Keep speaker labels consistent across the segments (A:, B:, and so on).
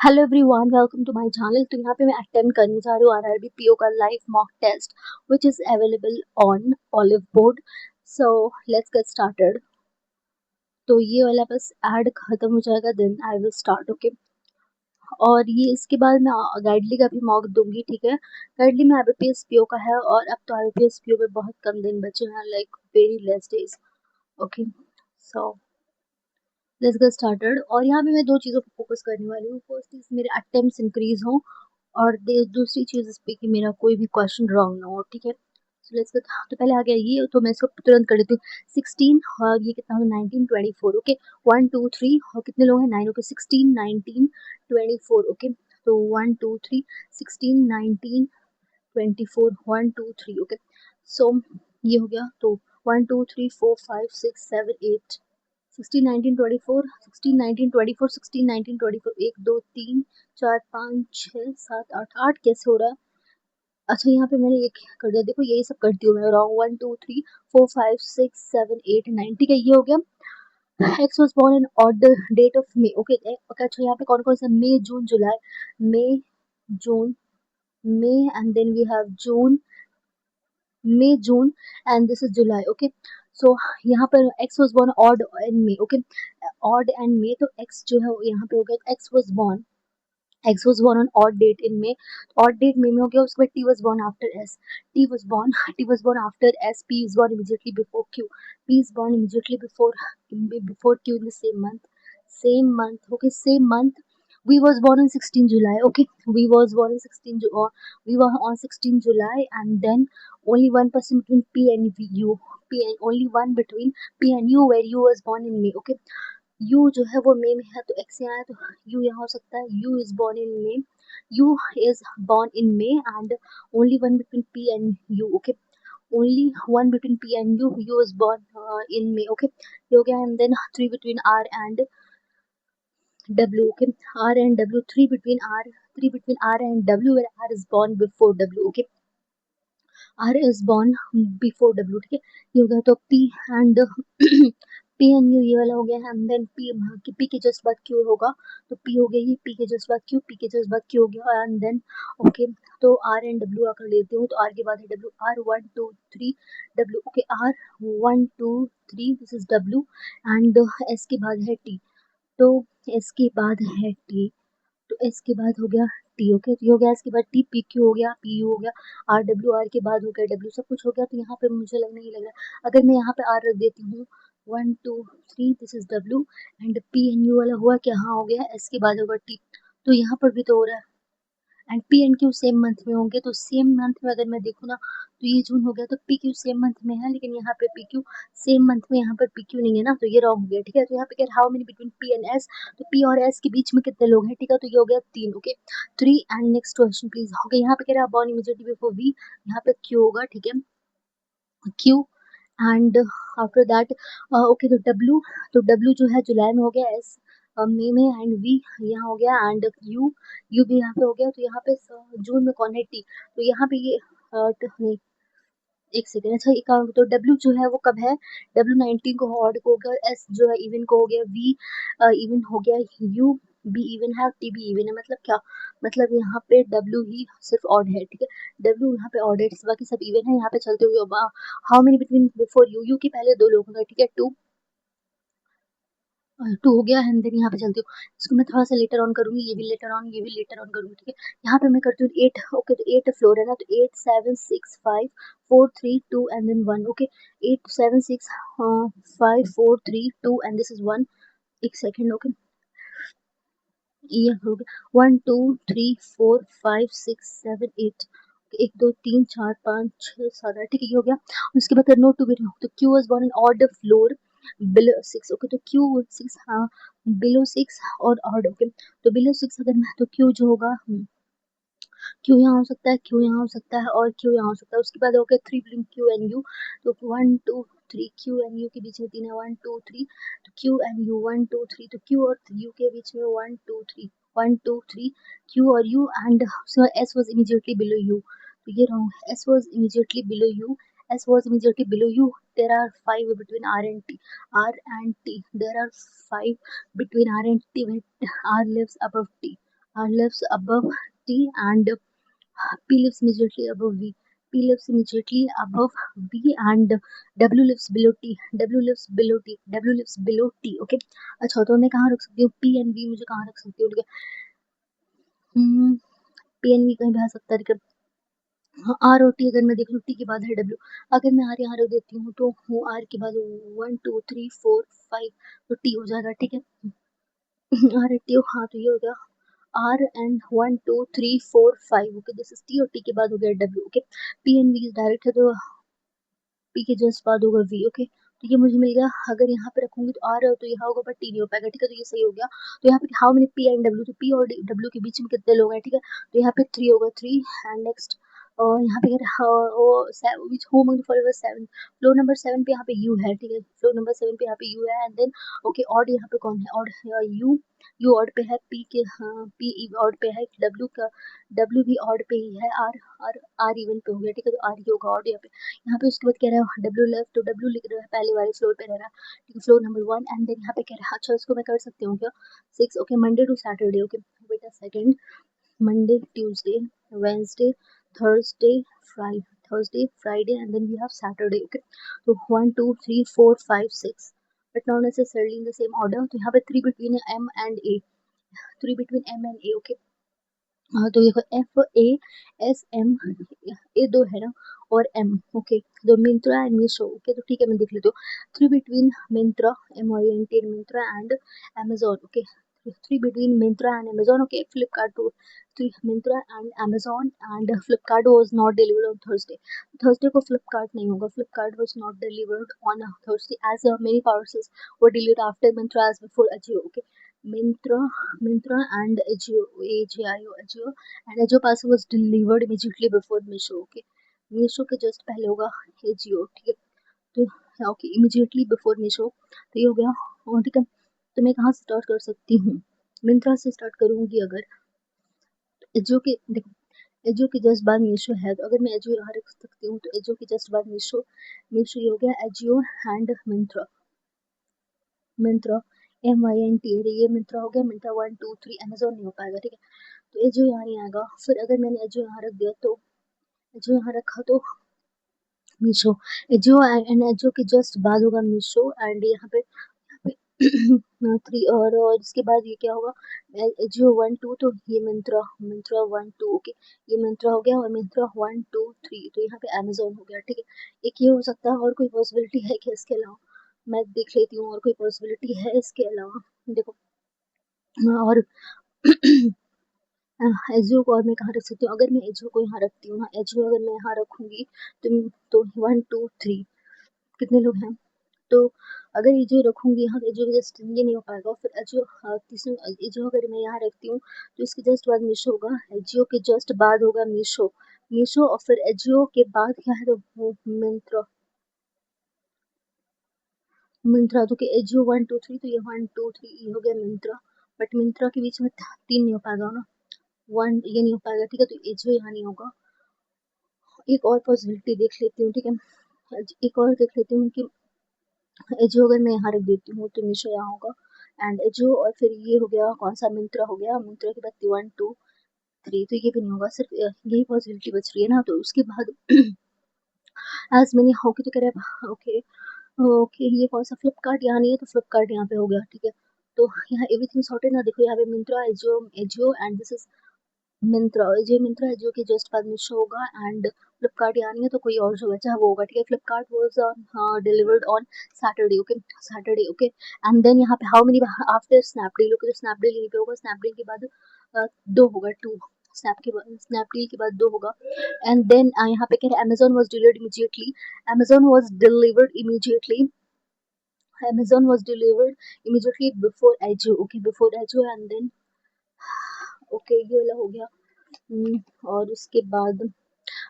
A: Hello everyone, welcome to my channel. तो यहाँ पे मैं अटेम्प्ट करने जा रही हूँ आरआरबी पीओ का live mock test which is available on Oliveboard. So let's get started. तो ये वाला बस ऐड खत्म हो जाएगा then I will start. Okay, और ये इसके बाद मैं गाइडली का भी मॉक दूंगी। ठीक है, गाइडली में आईबीपीएस पीओ का है और अब तो आईबीपीएस पीओ में बहुत कम दिन बचे हैं, like very less days. Okay, so let's get started. और यहाँ पे मैं दो चीज़ों पर फोकस करने वाली हूँ। फर्स्ट इज मेरे अटेम्प्ट्स इंक्रीज हों, और दूसरी चीज़ इस पे कि मेरा कोई भी क्वेश्चन रॉन्ग ना हो। ठीक है, so let's get- तो पहले आ गया ये, तो मैं इसको तुरंत कर देती हूँ। 16 और ये कितना हो, 19 24। ओके, 1 2 3 और कितने लोग हैं, 9। ओके, 16 19 24। ओके, तो 1 2 3 16 19 24 1 2 3। ओके, सो ये हो गया। तो 1 2 3 4 5 6 7 8 16 19 24 16 19 24 16 19 24 1 2 3 4 5 6 7 8 8 कैसे हो रहा है? अच्छा, यहाँ पे मैंने एक कर दिया। देखो यही सब करती हूँ मैं, रॉन्ग। 1 2 3 4 5 6 7 8 9। ठीक है, ये हो गया। X was born in odd date of May. Okay, अच्छा यहाँ पे कौन कौन सा, मई जून जुलाई, मई जून, May and then we have June, May June and this is July. Okay, so यहाँ पर X was born odd and May. Okay, odd and May, तो एक्स जो है यहाँ पे हो गया, X was born on odd date in May. Odd date May में हो गया। उसके बाद T was born after S, T was born after S, P is born immediately before Q, P is born immediately before Q in the same month. Okay, same month. We was born on 16 July. Okay, we was born on 16 we were on 16 July, and then only one person between P and U. P and only one between P and U, where U was born in May. Okay, U जो है वो मे में है, तो X यहाँ है, तो U यहाँ हो सकता है। U is born in May. U is born in May, and only one between P and U. Okay, only one between P and U. U is born in May. Okay, ये हो गया, and then three between R and W. Okay, R and W, three between R and W, where R is born before W. Okay, R is born before W. ठीक है, ये हो गया। तो P and P and U ये वाला हो गया है, and then P के जस्ट बाद Q होगा, तो P हो गया, ये P के जस्ट बाद Q, P के जस्ट बाद Q हो गया, and then okay, तो R and W आकर लेती हूँ, तो R के बाद है W, R 1 2 3 W। okay, R 1 2 3 this is W, and S के बाद है T, तो S के बाद है T, तो एस के बाद हो गया टी। ओके, तो ये हो गया, इसके बाद टी, पी क्यू हो गया, पी यू हो गया, आर डब्ल्यू, आर के बाद हो गया डब्ल्यू, सब कुछ हो गया। तो यहाँ पे मुझे नहीं लग रहा, अगर मैं यहाँ पे आर रख देती हूँ, 1 2 3 this is W, and P N U वाला हुआ क्या, हाँ हो गया, एस के बाद होगा टी। तो यहाँ पर भी तो हो रहा है, and P and Q same month में होंगे, तो सेम मंथ में अगर मैं देखूँ ना, तो ये जून हो गया, तो पी क्यू सेम मंथ में है, लेकिन यहाँ पे पी क्यू सेम मंथ में, यहाँ पर पी क्यू नहीं है ना, तो ये रॉन्ग हो गया। ठीक है, तो यहाँ पे क्या, how many between P and S, तो पी और एस के बीच में कितने लोग हैं। ठीक है, तो ये हो गया 3। Okay, 3। And next question please. Okay, यहाँ पे कह रहा है बॉर्न इमीडिएटली बिफोर वी, यहाँ पे क्यू होगा। ठीक है, Q, and after that okay, तो डब्ल्यू, तो डब्ल्यू जो है जुलाई में हो गया, एस मई में, एंड वी यहाँ हो गया, एंड यू, यू भी यहाँ पे हो गया। तो यहाँ पे जून में कौन है, टी, तो यहाँ पे ये नहीं, एक सेकेंड। अच्छा, एक तो डब्ल्यू जो है वो कब है, डब्ल्यू 19 को ऑड को हो गया, एस जो है इवन को हो गया, वी इवन हो गया, यू बी इवन है, टी भी इवन है। मतलब क्या, मतलब यहाँ पे डब्ल्यू ही सिर्फ ऑड है। ठीक है, डब्ल्यू यहाँ पे ऑड है, बाकी सब इवन है। यहाँ पे चलते हुए how many between before you, you के पहले दो लोग होंगे। ठीक है, टू, टू हो गया, एंड देन यहाँ पे चलती हूँ, इसको मैं थोड़ा सा लेटर ऑन करूंगी, ये भी लेटर ऑन, ये भी लेटर ऑन करूंगी। ठीक है, यहाँ पे मैं करती हूँ 8। ओके, तो 8 फ्लोर है ना, तो 8 7 6 5 4 3 2 and then 1। Okay, 8 7 6 5 4 3 2 and this is 1। एक सेकेंड। ओके, ये हो गया, 1 2 3 4 5 6 7 8, 1 2 3 4 5 6 7 8। ठीक है, ये हो गया। उसके बाद नोट टू बी, तो Q was born in odd floor below 6। Okay, तो क्यू 6, हाँ बिलो 6 और ऑड। ओके, तो बिलो 6 अगर मैं, तो क्यू जो होगा, क्यू यहाँ हो सकता है, क्यू यहाँ हो सकता है, और क्यू यहाँ हो सकता है। उसके बाद हो गया 3 बिटवीन क्यू एंड यू, तो 1 2 3 क्यू एंड यू के बीच में 3 है, 1 2 3, तो क्यू एंड यू 1 2 3, तो क्यू और यू के बीच में 1 2 3, 1 2 3 क्यू और U, and S was immediately below U, तो ये रॉन्ग है, S was immediately below U, S was immediately below U. There are 5 between R and T, R and T, there are 5 between R and T when R lives above T. R lives above T and P lives immediately above V. P lives immediately above V and W lives below T. W lives below T. W lives below T. Okay अच्छा तो मैं कहाँ रख सकती हूँ P and V मुझे कहाँ रख सकती हूँ ठीक है P and V कहीं भी आ सकता है ठीक है आर और टी अगर मैं देख लूँ टी के बाद है डब्ल्यू अगर मैं आर यहाँ रख देती हूँ तो वो आर के बाद 1 2 3 4 5 तो टी हो जाएगा ठीक है आर टी हाँ तो ये हो गया R and 1 2 3 4 5 okay this is T और टी के बाद हो गया W okay P and V is direct है तो पी के जस्ट बाद होगा वी ओके तो ये मुझे मिल गया अगर यहाँ पे रखूंगी तो आर तो यहाँ होगा बट टी नहीं हो पाएगा ठीक है तो ये सही हो गया तो यहाँ पे how many P and W तो पी और डब्ल्यू के बीच में कितने लोग हैं ठीक है तो यहाँ पे 3 होगा 3 एंड नेक्स्ट और यहाँ पे विच होम फॉर 7 फ्लोर नंबर 7 पे यहाँ पे यू है ठीक है फ्लोर नंबर 7 पे यहाँ पे यू है एंड देन ओके ऑड यहाँ पे कौन है ऑड यू यू ऑड पे है पी के हाँ पी ऑड पे है डब्ल्यू का डब्ल्यू भी ऑड पे ही है आर आर आर इवन पे हो गया ठीक है तो आर ही होगा ऑड यहाँ पे उसके बाद कह रहा है डब्ल्यू लेफ्ट तो डब्ल्यू लिख रहा है पहले वाले फ्लोर पे रह रहा है ठीक है फ्लोर नंबर 1 एंड देन यहाँ पे कह रहा है अच्छा इसको मैं कर सकती हूँ क्या 6 okay Monday to Saturday okay wait a second Monday Tuesday Wednesday Thursday Friday Friday and then we have Saturday okay so 1 2 3 4 5 6 but not necessarily in the same order तो यहाँ पे 3 between M and A 3 between M and A okay तो देखो F A S M A दो है ना और M okay तो मिंत्रा एंड मीशो ओके तो ठीक है मैं देख लेती हूँ 3 between Myntra MINT Myntra and Amazon okay 3 between Myntra and Amazon okay Flipkart two 3 Myntra and Amazon and Flipkart was not delivered on Thursday को फ्लिपकार्ट नहीं होगा Flipkart was not delivered on Thursday as many parcels were delivered after Myntra as before Ajio okay Myntra, Myntra and Ajio, AJIO, Ajio, and Ajio parcel was delivered immediately before Meesho. Okay, Meesho के just पहले होगा Ajio, ठीक है तो okay immediately before Meesho तो ये हो गया और ठीक है तो मैं कहाँ से स्टार्ट कर सकती हूँ मिंत्रा से स्टार्ट करूँगी अगर एजियो के देखो एजियो के जस्ट बाद मीशो है तो अगर मैं एजियो यहाँ रख सकती हूँ तो एजियो के जस्ट बाद मीशो मीशो ये हो गया AJIO and Myntra Myntra MINT ये मिंत्रा हो गया मिंत्रा 1 2 3 अमेजोन नहीं हो पाएगा ठीक है तो एजियो यहाँ नहीं आएगा फिर अगर मैंने एजियो यहाँ रख दिया तो एजियो यहाँ रखा तो मीशो एजियो एंड एजियो के जस्ट बाद होगा मीशो एंड यहाँ पे 3 और इसके बाद ये क्या होगा एजियो 1 2 तो ये मिंत्रा मिंत्रा 1 2 ओके ये मिंत्रा हो गया और मिंत्रा 1 2 3 तो यहाँ पे अमेजोन हो गया ठीक है एक ये हो सकता है और कोई पॉसिबिलिटी है कि इसके अलावा मैं देख लेती हूँ और कोई पॉसिबिलिटी है इसके अलावा देखो और एजियो को और मैं कहाँ रख सकती हूँ अगर मैं एजियो को यहाँ रखती हूँ ना एजियो अगर मैं यहाँ रखूंगी तो 1 2 3 कितने लोग हैं तो अगर एजियो रखूंगी यहाँ तो एजियो के जस्ट ये नहीं हो पाएगा फिर एजियो तीसरे एजियो अगर मैं यहाँ रखती हूँ तो इसके जस्ट बाद मीशो होगा एजियो के जस्ट बाद होगा मीशो मीशो और फिर एजियो के बाद क्या है तो वो मिंत्रा मिंत्रा तो कि एजियो 1 2 3 तो ये 1 2 3 ये हो गया मिंत्रा बट मिंत्रा के बीच में 3 नहीं हो पाएगा ना 1 ये नहीं हो पाएगा ठीक है तो एजियो यहाँ नहीं होगा एक और पॉसिबिलिटी देख लेती हूँ ठीक है एक और देख लेती हूँ कि एजियो अगर मैं यहाँ रख देती हूँ तो मीशो यहाँ होगा एंड एजियो और फिर ये हो गया कौन सा मिंत्रा हो गया मिंत्रा के बाद 1 2 3 तो ये भी नहीं होगा सिर्फ यही पॉसिबिलिटी बच रही है ना तो उसके बाद एज मैंने ओके तो कह रहा है ओके ओके ये कौन सा फ्लिपकार्ट यहाँ नहीं है तो फ्लिपकार्ट यहाँ पे हो गया ठीक है तो यहाँ एवरीथिंग सॉर्टेड ना देखो यहाँ पे Myntra AJIO AJIO and this is Myntra है जो कि जस्ट बाद में शो होगा एंड फ्लिपकार्ट यहाँ नहीं है तो कोई और जो बचा है वो होगा ठीक है Flipkart was delivered on Saturday okay and then यहाँ पे how many after Snapdeal okay तो स्नैपडील यहीं पे होगा स्नैपडील के बाद 2 होगा 2 स्नैपडील के बाद 2 होगा एंड देन यहाँ पे कह रहे Amazon was delivered immediately Amazon was delivered immediately Amazon was delivered immediately before Azure. Okay, before Azure and then okay ये वाला हो गया और उसके बाद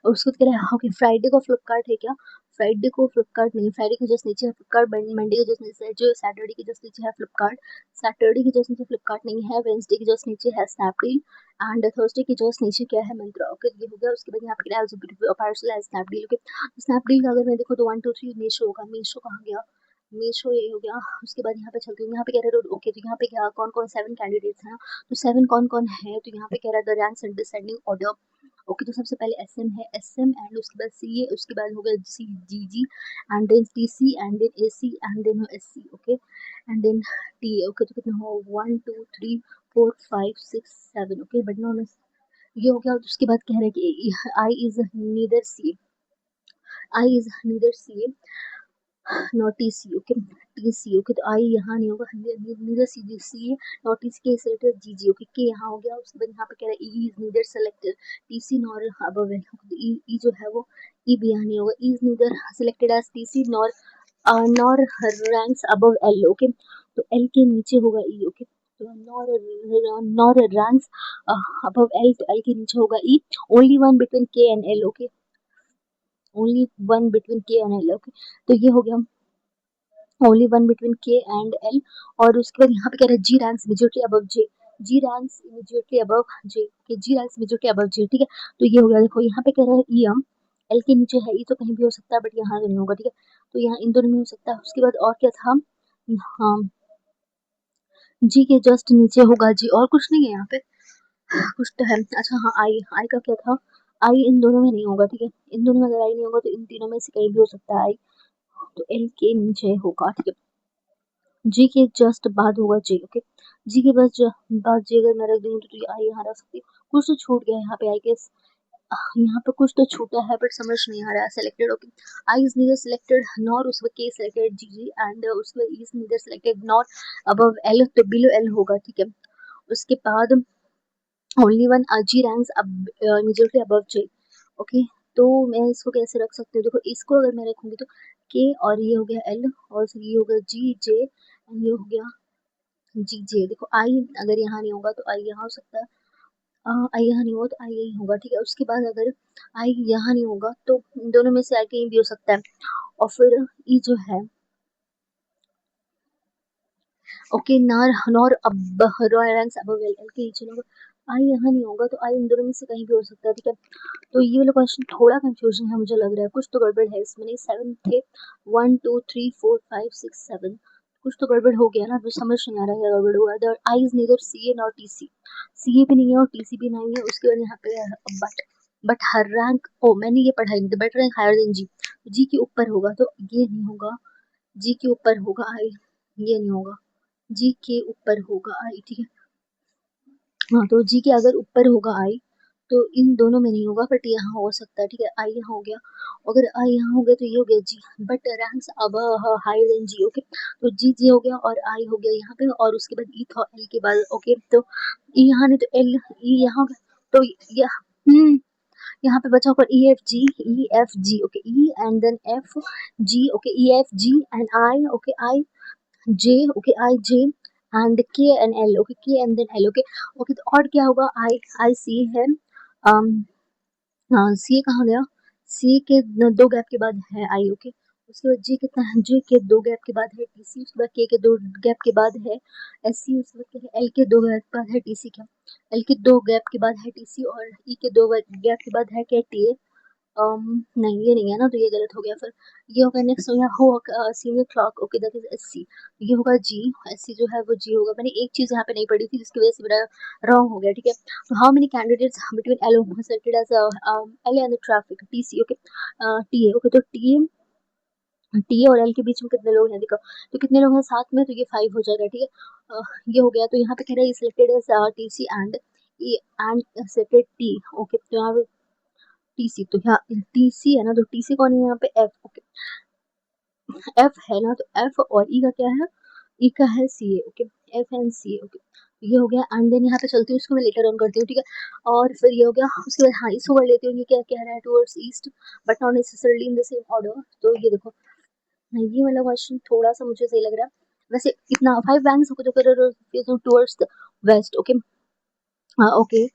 A: और उसको कह रहा है ओके फ्राइडे को फ्लिपकार्ट है क्या फ्राइडे को फ्लिपकार्ट नहीं फ्राइडे के जस्ट नीचे है फ्लिपकार्ट मंडे के जस्ट नीचे है जो सैटरडे के जस्ट नीचे है फ्लिपकार्ट सैटरडे के जस्ट नीचे फ्लिपकार्ट नहीं है वेंसडे के जस्ट नीचे है स्नैपडील एंड थर्सडे के जस्ट नीचे क्या है मिंत्रा ओके ये हो गया उसके बाद यहाँ पे पार्सल है स्नैपडील ओके स्नैपडील का अगर मैं देखो तो 1 2 3 मीशो होगा मीशो कहाँ गया मीशो यही हो गया। उसके बाद यहाँ पे चलती हूँ, यहाँ पे कह रहा है ओके, तो यहाँ पे क्या कौन कौन 7 कैंडिडेट्स हैं, तो 7 कौन कौन है, तो यहाँ पे कह रहा है the ranks and descending order. Okay, तो सबसे पहले एसएम है, एसएम एंड उसके बाद सी है, उसके बाद हो गया C G G and then T C and then A C and then S C. Okay, and then T A. Okay, तो कितना हो 1 2 3 4 5 6 7। ओके, बट नो ये हो गया। उसके बाद कह रहे हैं कि I is neither C, I is neither C not T C. Okay, T C. Okay, तो आई यहाँ नहीं होगा, neither C G C not T C के सिलेक्टेड जी जी। ओके, के यहाँ हो गया। उसके बाद यहाँ पे कह रहा है E is neither selected T C nor above L. E जो है वो ई भी यहाँ नहीं होगा, E is neither selected as T C nor nor ranks above L. Okay, तो एल के नीचे होगा ई। ओके, तो नॉर रैंक्स अबव एल, तो एल के नीचे होगा E. Only one between K and L. Okay, only one between K and L. Okay, तो ये हो गया only one between K and L. और उसके बाद यहाँ पे कह रहा है जी रैंक्स इमीडिएटली अबव जे, जी रैंक्स इमीडिएटली अबव जे। ओके, जी रैंक्स इमीडिएटली अबव जे। ठीक है, तो ये हो गया। देखो यहाँ पे कह रहा है ई एम, एल के नीचे है ई, तो कहीं भी हो सकता है बट यहाँ तो नहीं होगा। ठीक है, तो यहाँ इन दोनों में हो सकता है। उसके बाद और क्या था, हाँ जी के जस्ट नीचे होगा जी, और कुछ नहीं है यहाँ पे, कुछ तो है। अच्छा हाँ, आई, आई का क्या था, आई इन दोनों में नहीं होगा। ठीक है, इन दोनों में अगर आई नहीं होगा तो इन तीनों में से कहीं भी हो सकता है आई, तो एल के नीचे होगा। ठीक है, जी के जस्ट बाद होगा जे। ओके, जी के बस बाद जे अगर मैं रख दूंगी तो ये आई यहाँ रख सकती हूँ। कुछ तो छूट गया यहाँ पे, आई गेस यहाँ पे कुछ तो छूटा है बट समझ नहीं आ रहा है। Selected. Okay, I is neither selected nor उसके बाद के सिलेक्टेड जी जी एंड उसके बाद ई is neither selected nor above L, तो बिलो एल होगा। ठीक है, उसके बाद ओनली वन जी रैंक्स अब इमीडिएटली अबव जे। ओके, तो मैं इसको कैसे रख सकती हूँ, देखो इसको अगर मैं रखूंगी तो के और ये हो गया एल और फिर ये हो गया जी जे एंड ये हो गया जी जे। देखो आई अगर यहाँ नहीं होगा तो आई यहाँ हो सकता है, आई यहाँ नहीं होगा तो आई यही होगा। ठीक है, उसके बाद अगर आई यहाँ नहीं होगा तो इन दोनों में से आई कहीं भी हो सकता है। और फिर ई जो है ओके, नार नॉर अब रैंक्स अबव एल, एल के नीचे होगा, आई यहाँ नहीं होगा तो आई इन दोनों में से कहीं भी हो सकता है। ठीक है, तो ये वाला क्वेश्चन थोड़ा कंफ्यूजन है मुझे लग रहा है, कुछ तो गड़बड़ है इसमें। नहीं 7 थे, 1 2 3 4 5 6 7, कुछ तो गड़बड़ हो गया ना, तो समझ नहीं आ रहा है क्या गड़बड़ हुआ। The I is neither C A not T C, C A भी नहीं है और टी सी भी नहीं है। उसके बाद यहाँ पे बट हर रैंक, ओ मैंने ये पढ़ा ही नहीं, the better rank higher than G, G के ऊपर होगा तो ये नहीं होगा, जी के ऊपर होगा आई, ये नहीं होगा, जी के ऊपर होगा आई। ठीक है, हाँ तो जी के अगर ऊपर होगा आई तो इन दोनों में नहीं होगा बट यहाँ हो सकता है। ठीक है, आई यहाँ हो गया, अगर आई यहाँ हो गया तो ये हो गया जी, बट रैंक्स अब हायर देन जी। ओके, तो जी जी हो गया और आई हो गया यहाँ पे, और उसके बाद ई था एल के बाद। ओके, तो ई यहाँ नहीं तो एल, ई यहाँ हो गया तो यहाँ पे बचा होगा E F G, E F G. Okay, E and then F G. Okay, E F G and I. Okay, I J. Okay, I J and K and L. Okay, K and then L. Okay, okay, तो और क्या होगा, आई आई सी है, सी कहाँ गया, सी के दो gap के बाद है आई। ओके, उसके बाद जी कितना है, जे के दो गैप के बाद है टी सी, उसके बाद के दो गैप के बाद है एस सी, उसके बाद क्या है एल के दो गैप के बाद है टी सी, क्या एल के दो गैप के बाद है टी सी और ई के दो गैप के बाद है क्या टी ए। नहीं ये नहीं है ना, तो ये गलत हो गया। फिर ये होगा नेक्स्ट हो गया हो senior clock. Okay, that is S C, ये होगा जी, एस सी जो है वो जी होगा। मैंने एक चीज यहाँ पे नहीं पढ़ी थी जिसकी वजह से मेरा रॉन्ग हो गया। ठीक है, तो how many candidates between L selected as L and traffic T C. Okay, T A. Okay, तो टी ए और एल के बीच में कितने लोग हैं, देखो तो कितने लोग हैं साथ में, तो ये 5 हो जाएगा। ठीक है, ये हो गया। तो यहाँ पे कह रहा है selected as T C and E and selected T. Okay, तो यहाँ पे टी सी, तो यहाँ टी सी है ना, तो टी सी कौन है यहाँ पे एफ। ओके, एफ है ना, तो एफ और ई का क्या है, ई का है C A. Okay, F and C A. Okay, ये हो गया एंड देन यहाँ पे चलती हूँ, इसको मैं लेटर ऑन करती हूँ। ठीक है, और फिर ये हो गया। उसके बाद हाँ इसको कर लेती हूँ, ये क्या कह रहा है towards east but not necessarily in the same order. तो ये देखो ये वाला क्वेश्चन थोड़ा सा मुझे सही लग रहा है। वैसे इतना 5 बैंक्स हो तो टुवर्ड्स द वेस्ट। ओके, हाँ okay,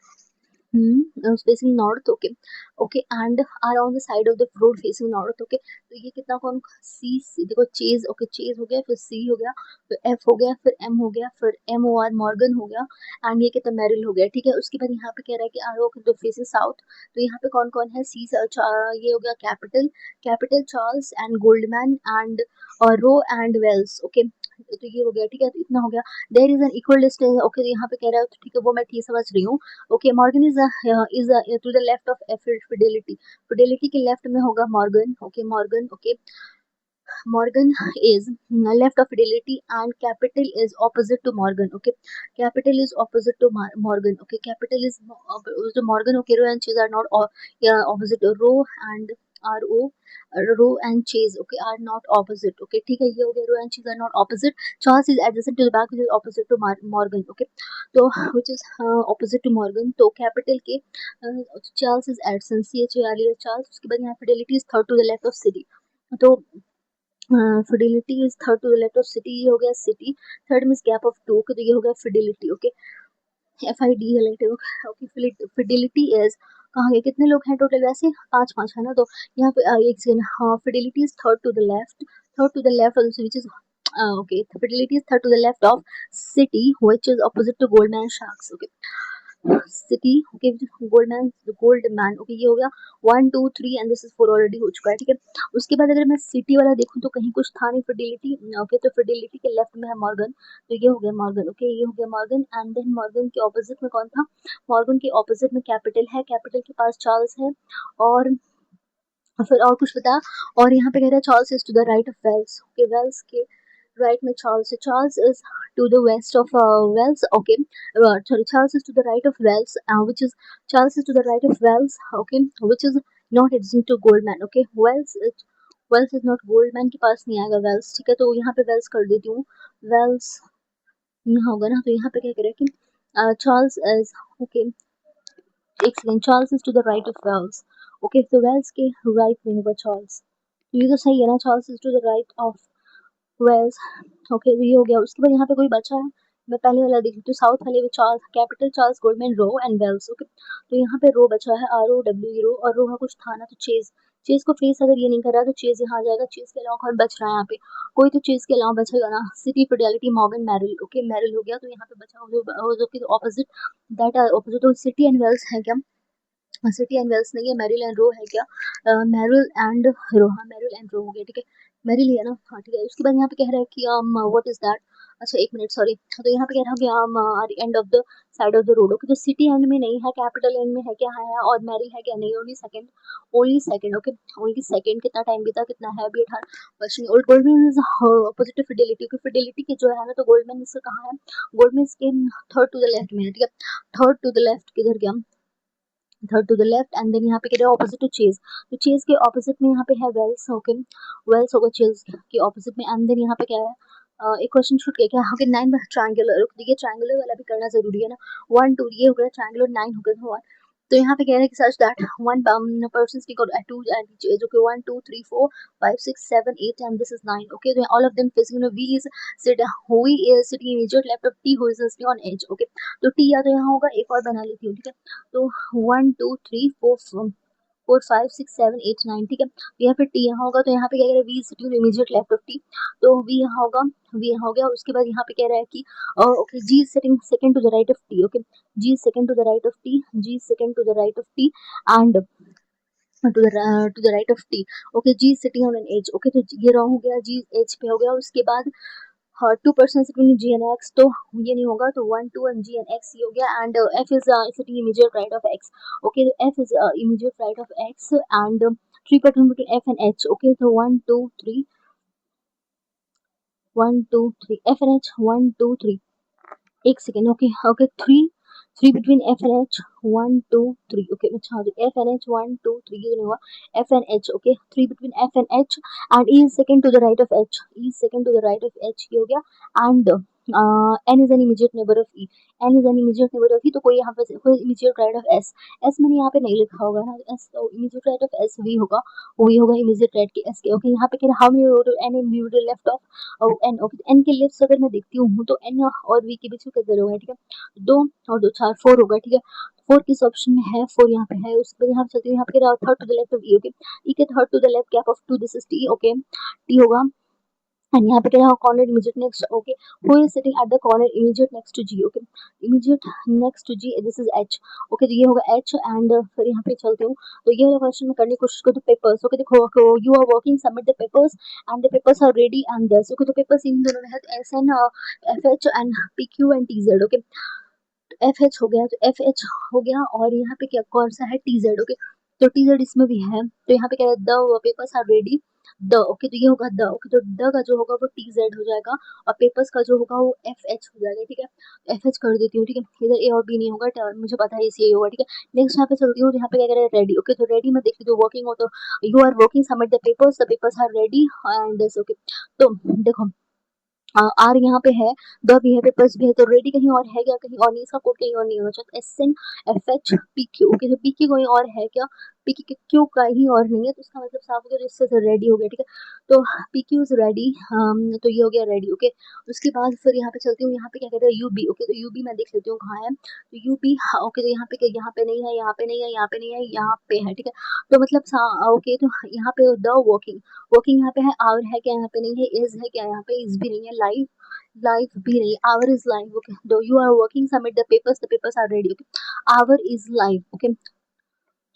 A: facing north, okay, okay, and are on the side of the road facing north, okay. तो ये कितना कौन सी देखो चेज, ओके चेज हो गया, फिर सी हो गया, फिर एफ हो गया, फिर एम हो गया, फिर एम ओ आर मॉर्गन हो गया, एंड ये कितना मेरिल हो गया, ठीक है। उसके बाद यहाँ पे कह रहा है कि आर ओ तो फेसिंग साउथ, तो यहाँ पे कौन कौन है, सी ये हो गया capital, capital Charles and Goldman and और रो एंड वेल्स, ओके। तो ये हो गया, ठीक है, तो इतना हो गया। There is an equal distance, okay, यहाँ पे कह रहा है, तो ठीक है, वो मैं ठीक समझ रही हूँ। Okay, Morgan is to the left of Fidelity, Fidelity के लेफ्ट में होगा Morgan, okay, Morgan, okay, Morgan is left of Fidelity and Capital is opposite to Morgan, okay, Capital is opposite to Morgan, okay, Capital is Morgan, okay, Rowe and Chase are not opposite, Rowe and R O Rowe and Chase, okay, are not opposite, okay, ठीक है, ये हो गया, Rowe and Chase are not opposite, Charles is adjacent to the back, which is opposite to Morgan, okay, तो which is opposite to Morgan, तो Capital के Charles is adjacent, C H A R Charles, उसके बाद यहाँ Fidelity is third to the left of Citi, तो Fidelity is third to the left of Citi, ये हो गया Citi, third means gap of two, तो ये हो गया Fidelity, okay, F I D L I T, okay, Fidelity is कहाँ गए, कितने लोग हैं टोटल, वैसे पाँच पाँच है ना, तो यहाँ पे एक सेकेंड, हाँ, fidelity is third to the left, third to the left which is okay, fidelity is third to the left of city, which is opposite to goldman sharks, okay, city, okay, gold man, okay, ये हो गया 1 2 3 and this is 4 already हो चुका है, ठीक है। उसके बाद अगर मैं सिटी वाला देखूं तो कहीं कुछ था नहीं फिडिलिटी, ओके, तो फिडिलिटी के लेफ्ट में है मॉर्गन, तो ये हो गया मॉर्गन, ओके, ये हो गया मॉर्गन, एंड देन मॉर्गन के ऑपोजिट में कौन था, मॉर्गन के ऑपोजिट में कैपिटल है, कैपिटल के पास चार्ल्स है, और फिर और कुछ बता, और यहाँ पे कह रहा है Charles is to the right of Wales, okay, Wales के राइट में चार्ल्स है, Charles is to the west of Wales, okay, sorry, Charles is to the right of Wales, which is Charles is to the right of Wales, okay, which is not adjacent to Goldman, okay, Wales is not Goldman के पास नहीं आएगा Wales, ठीक है, तो यहाँ पे Wales कर देती हूँ, Wales यहाँ होगा ना, तो यहाँ पे क्या करें कि Charles is, okay, एक सेकेंड, Charles is to the right of Wales, okay, तो वेल्स के राइट में होगा चार्ल्स, तो ये तो सही है ना, Charles is to the right of Wales, okay, तो ये हो गया। उसके बाद यहाँ पे कोई बचा है, मैं पहले वाला देख लेती हूँ, साउथ वाले में Charles, capital Charles Goldman row and Wales, okay, तो यहाँ पे रो बचा है, आर ओ डब्ल्यू ई रो, और रो का कुछ था ना, तो चेज, चेज को फेस अगर ये नहीं कर रहा तो चेज यहाँ आ जाएगा, चेज के अलावा कौन बच रहा है यहाँ पे, कोई तो चेज के अलावा बचेगा ना, city, Fidelity, Morgan, Merrill, okay, Merrill हो गया, तो यहाँ पे बचा जो कि ऑपोजिट, दैट आर ऑपोजिट, तो सिटी एंड वेल्स है क्या, सिटी एंड वेल्स नहीं है, मैरिल एंड रो है क्या, मैरिल एंड रो, हाँ, मैरिल एंड रो हो गया, ठीक है, मैरिल ही है ना, हाँ, ठीक है। उसके बाद यहाँ पे कह रहा है कि व्हाट इज दैट, अच्छा एक मिनट, सॉरी, तो यहाँ पे कह रहा है कि R end of the side of the road, okay, तो सिटी एंड में नहीं है, कैपिटल एंड में है क्या, है, और मैरिल है क्या, नहीं, only second, okay, only second, कितना टाइम बीता, कितना है अभी 18 old, Goldman is opposite to fidelity, क्योंकि फिडेलिटी के जो है ना, तो गोल्डमैन इससे कहाँ है, गोल्डमैन के थर्ड टू द लेफ्ट में है, ठीक है, थर्ड टू द लेफ्ट किधर गया, third to the left, and then यहाँ पे कह रहे हैं ऑपोजिट टू चेज, तो चेज के ऑपोजिट में यहाँ पे है वेल्स, ओके, वेल्स होगा चेज के ऑपोजिट में, एंड देन यहाँ पे क्या है, एक क्वेश्चन छूट गया क्या, हाँ, कि 9 ट्रायंगुलर, देखिए ट्रायंगुलर वाला भी करना जरूरी है ना, 1 2 ये हो गया ट्रायंगुलर, 9 हो गया, तो तो यहाँ पे कह रहे हैं कि such that one person speak और टू जो कि 1 2 3 4 5 6 7 8 एंड दिस इज 9, ओके, तो all of them facing, V is sit हुई is sitting immediate left of T who is sitting on edge, okay, तो टी या तो यहाँ होगा, एक और बना लेती हूँ, ठीक है, तो 1 2 3 4 4 5 6 7 8 9, ठीक है, तो यहाँ पे टी यहाँ होगा, तो यहाँ पे क्या कह रहा है, V sitting immediate left of T, तो वी यहाँ होगा, वी यहाँ हो गया। उसके बाद यहाँ पे कह रहा है कि okay, G sitting second to the right of T, okay, G second to the right of T, G second to the right of T, and to the right of T, okay, G sitting on an edge, okay, तो ये wrong हो गया, जी as पे हो गया। उसके बाद हाँ, 2% सिटिंग जी एन एक्स, तो ये नहीं होगा, तो 1 2 एंड जी एन एक्स ये हो गया, and F is sitting immediate right of x, okay, F is immediate right of x, and 3% between F and H, okay, तो 1 2 3 1 2 3 एफ एंड एच 1 2 3, एक second, okay, okay, 3 between F and H 1 2 3, okay, अच्छा, F and H 1 2 3 ये नहीं हुआ, F and H, okay, 3 between F and H, and E second to the right of H, E second to the right of H ये हो गया, and n is an immediate neighbor of e, n is an immediate neighbor of e, तो कोई यहाँ पे कोई immediate right of s, s मैंने यहाँ पे नहीं लिखा होगा ना, s तो immediate right of s v होगा, v होगा immediate right के s के। ओके, यहाँ पे कह रहा how many n in v to left of n, okay n के लेफ्ट अगर मैं देखती हूँ तो n और v के बीच में कितना होगा, ठीक है, 2 और 2 4 4 होगा, ठीक है, 4 किस ऑप्शन में है, 4 यहाँ पे है, उसके बाद यहाँ पे चलती हूँ, यहाँ पे कह रहा third to the left of e, okay, e के third to the left gap of 2, this is t, okay, t होगा, एंड यहाँ पे कह रहा है corner immediate next, okay, who is sitting at the corner immediate next to G, okay, immediate next to G, this is H, okay, तो ये होगा H, and फिर यहाँ पे चलते हूँ, तो ये वाला क्वेश्चन में करने की कोशिश करूँ, पेपर्स, ओके, देखो you are working, submit the papers and the papers are ready and this, okay, तो पेपर्स इन दोनों में है, तो S N F H and P Q and T Z, okay, F H हो गया, तो एफ एच हो गया, और यहाँ पे क्या कौन सा है, टी जेड, ओके, तो टी जेड इसमें भी है, तो यहाँ पे क्या है, the papers are ready the, okay, तो ये होगा द, ओके, तो द का जो होगा वो टी जेड हो जाएगा, और पेपर्स का जो होगा वो एफ एच हो जाएगा, ठीक है, एफ एच कर देती हूँ, ठीक है, इधर ए और बी नहीं होगा, मुझे पता है इसी होगा, ठीक है, नेक्स्ट यहाँ पे चलती हूँ, यहाँ पे क्या कह रहे हैं, रेडी, ओके, तो रेडी में देख लीजिए वर्किंग हो, तो you are working, submit the papers are ready and this, okay, तो देखो आर यहाँ पे है, द भी है, पेपर्स भी है, तो रेडी कहीं और है क्या, कहीं और नहीं, इसका कोड कहीं और नहीं होना चाहिए, S N F H P Q, okay, तो पी क्यू कहीं और है क्या, पी क्यू का ही और नहीं है, तो इसका मतलब साफ हो गया, तो इससे तो रेडी हो गया, ठीक है, तो पी क्यू इज रेडी, तो ये हो गया रेडी, ओके, उसके बाद फिर यहाँ पे चलती हूँ, यहाँ पे क्या कहते हैं, यू बी, ओके, तो यू बी मैं देख लेती हूँ कहाँ है, तो यू बी, ओके, तो यहाँ पे क्या, यहाँ पे नहीं है, यहाँ पे नहीं है, यहाँ पे नहीं है, यहाँ पे है, ठीक है, तो मतलब ओके, तो यहाँ पे द वर्किंग, वर्किंग यहाँ पे है, आवर है क्या, यहाँ पे नहीं है, इज है क्या, यहाँ पे इज भी नहीं है, लाइव, लाइव भी नहीं, आवर इज लाइव, ओके, दो you are working, submit the papers are ready, okay, hour is live, okay,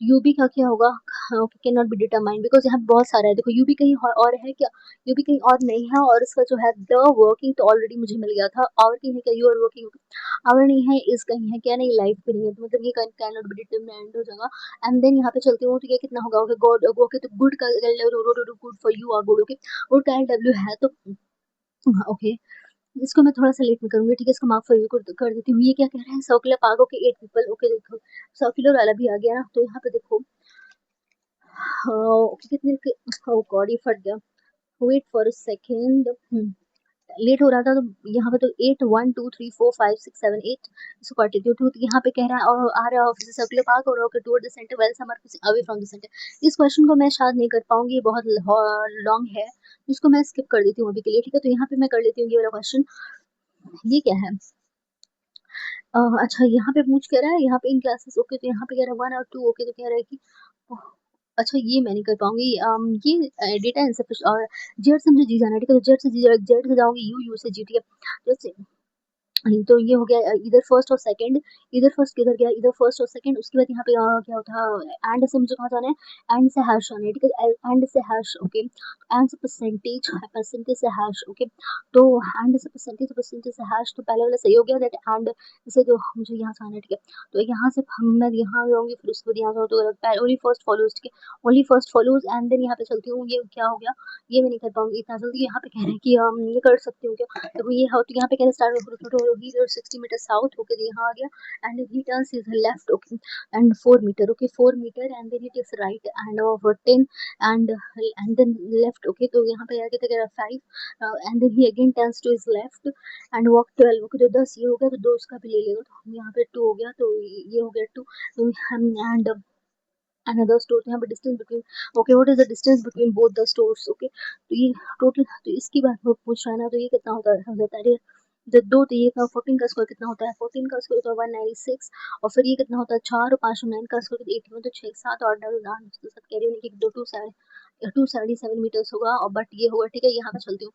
A: UB का क्या होगा, okay, can not be determined, because यहाँ बहुत सारा है, देखो यूबी कहीं और है क्या, यूबी कहीं और नहीं है, और इसका जो है द वर्किंग तो ऑलरेडी मुझे मिल गया था, आवर कहीं है क्या, यू आर वर्किंग, आवर नहीं है, इज कहीं है क्या, नहीं, लाइफ भी नहीं है, तो मतलब ये कैन नॉट बी डिटरमाइंड हो जाएगा, एंड देन यहाँ पे चलती हूँ, तो ये कितना होगा, ओके, गॉड, ओके, तो गुड का good for you are good, okay, good का एल है, तो ओके, इसको मैं थोड़ा सा लेट में करूंगी, ठीक है, इसको मार्क फॉर यू कर देती हूँ, ये क्या कह रहे हैं, circular park, okay, 8 people, okay, देखो सर्कुलर वाला भी आ गया ना, तो यहाँ पे देखो कितने, ओ गॉड, ये फट गया, wait for a second, late हो रहा था, तो यहाँ पे तो 8 1 2 3 4 5 6 7 8, इसको काट देती हूँ, तो यहाँ पे कह रहा है, और आ रहा है ऑफ सर्कुलर पार्क और okay toward the centre well some are away from the centre, इस क्वेश्चन को मैं शायद नहीं कर पाऊंगी, ये बहुत लॉन्ग है, इसको मैं स्किप कर देती हूँ अभी के लिए, ठीक है, तो यहाँ पे मैं कर लेती हूँ ये वाला क्वेश्चन, ये क्या है, अच्छा, यहाँ पे पूछ कह रहा है, यहाँ पे इन क्लासेस, ओके, तो यहाँ पे कह रहा है 1 और 2, ओके, तो कह रहा है कि अच्छा, ये मैं नहीं कर पाऊंगी, ये डेटा इनसफिशिएंट, और जेड से मुझे जी जाना है, ठीक है, तो जेड से जाऊंगी, यू से जी, ठीक है, जैसे तो ये हो गया इधर फर्स्ट और सेकंड, इधर फर्स्ट किधर गया, इधर फर्स्ट और सेकंड, उसके बाद यहाँ पे क्या होता है, एंड से मुझे कहाँ जाना है, एंड से हैश आना है, ठीक है, एंड से हैश, ओके, एंड से परसेंटेज, परसेंटेज से हैश, ओके, तो एंड से परसेंटेज, परसेंटेज से हैश, तो पहले वाला सही हो गया, दैट एंड इसे तो मुझे यहाँ से आना है, ठीक है, तो यहाँ से मैं यहाँ जाऊंगी, फिर उसके बाद यहाँ से तो गलत, ओनली फर्स्ट फॉलोज, ठीक है, only first follows, and then यहाँ पे चलती हूँ, ये क्या हो गया, ये मैं नहीं कर पाऊंगी इतना जल्दी, यहाँ पे कह रहे हैं कि ये कर सकती हूँ क्या, देखो ये हो, तो यहाँ पे कह रहे स्टार्ट 60 मीटर साउथ, ओके, तो यहाँ आ गया, and he turns his left, okay, and 4 metre, okay, 4 metre, and then he takes right and over 10 and then left, okay, तो यहाँ पे आगे तक 5 and then he again turns to his left and walk 12, okay, तो 10 ये हो गया, तो 2 उसका भी ले लेगा, तो यहाँ पे 2 हो गया, तो ये हो गया 2, तो एंड another store, यहाँ पे distance between, okay, what is the distance between both the stores, okay, तो ये टोटल, तो इसकी बात वो पूछ रहा है ना, तो ये कितना होता है, समझ आता है, जब 2, तो ये 14 का स्क्वायर कितना होता है, 14 का स्क्वायर होता है 196, और फिर ये कितना होता है 4 और 5 और 9 का स्क्वायर 81, तो 6 7 और 8 सब कह रही हूँ कि 277 मीटर्स होगा, और बट ये होगा, ठीक है, यहाँ पे चलती हूँ,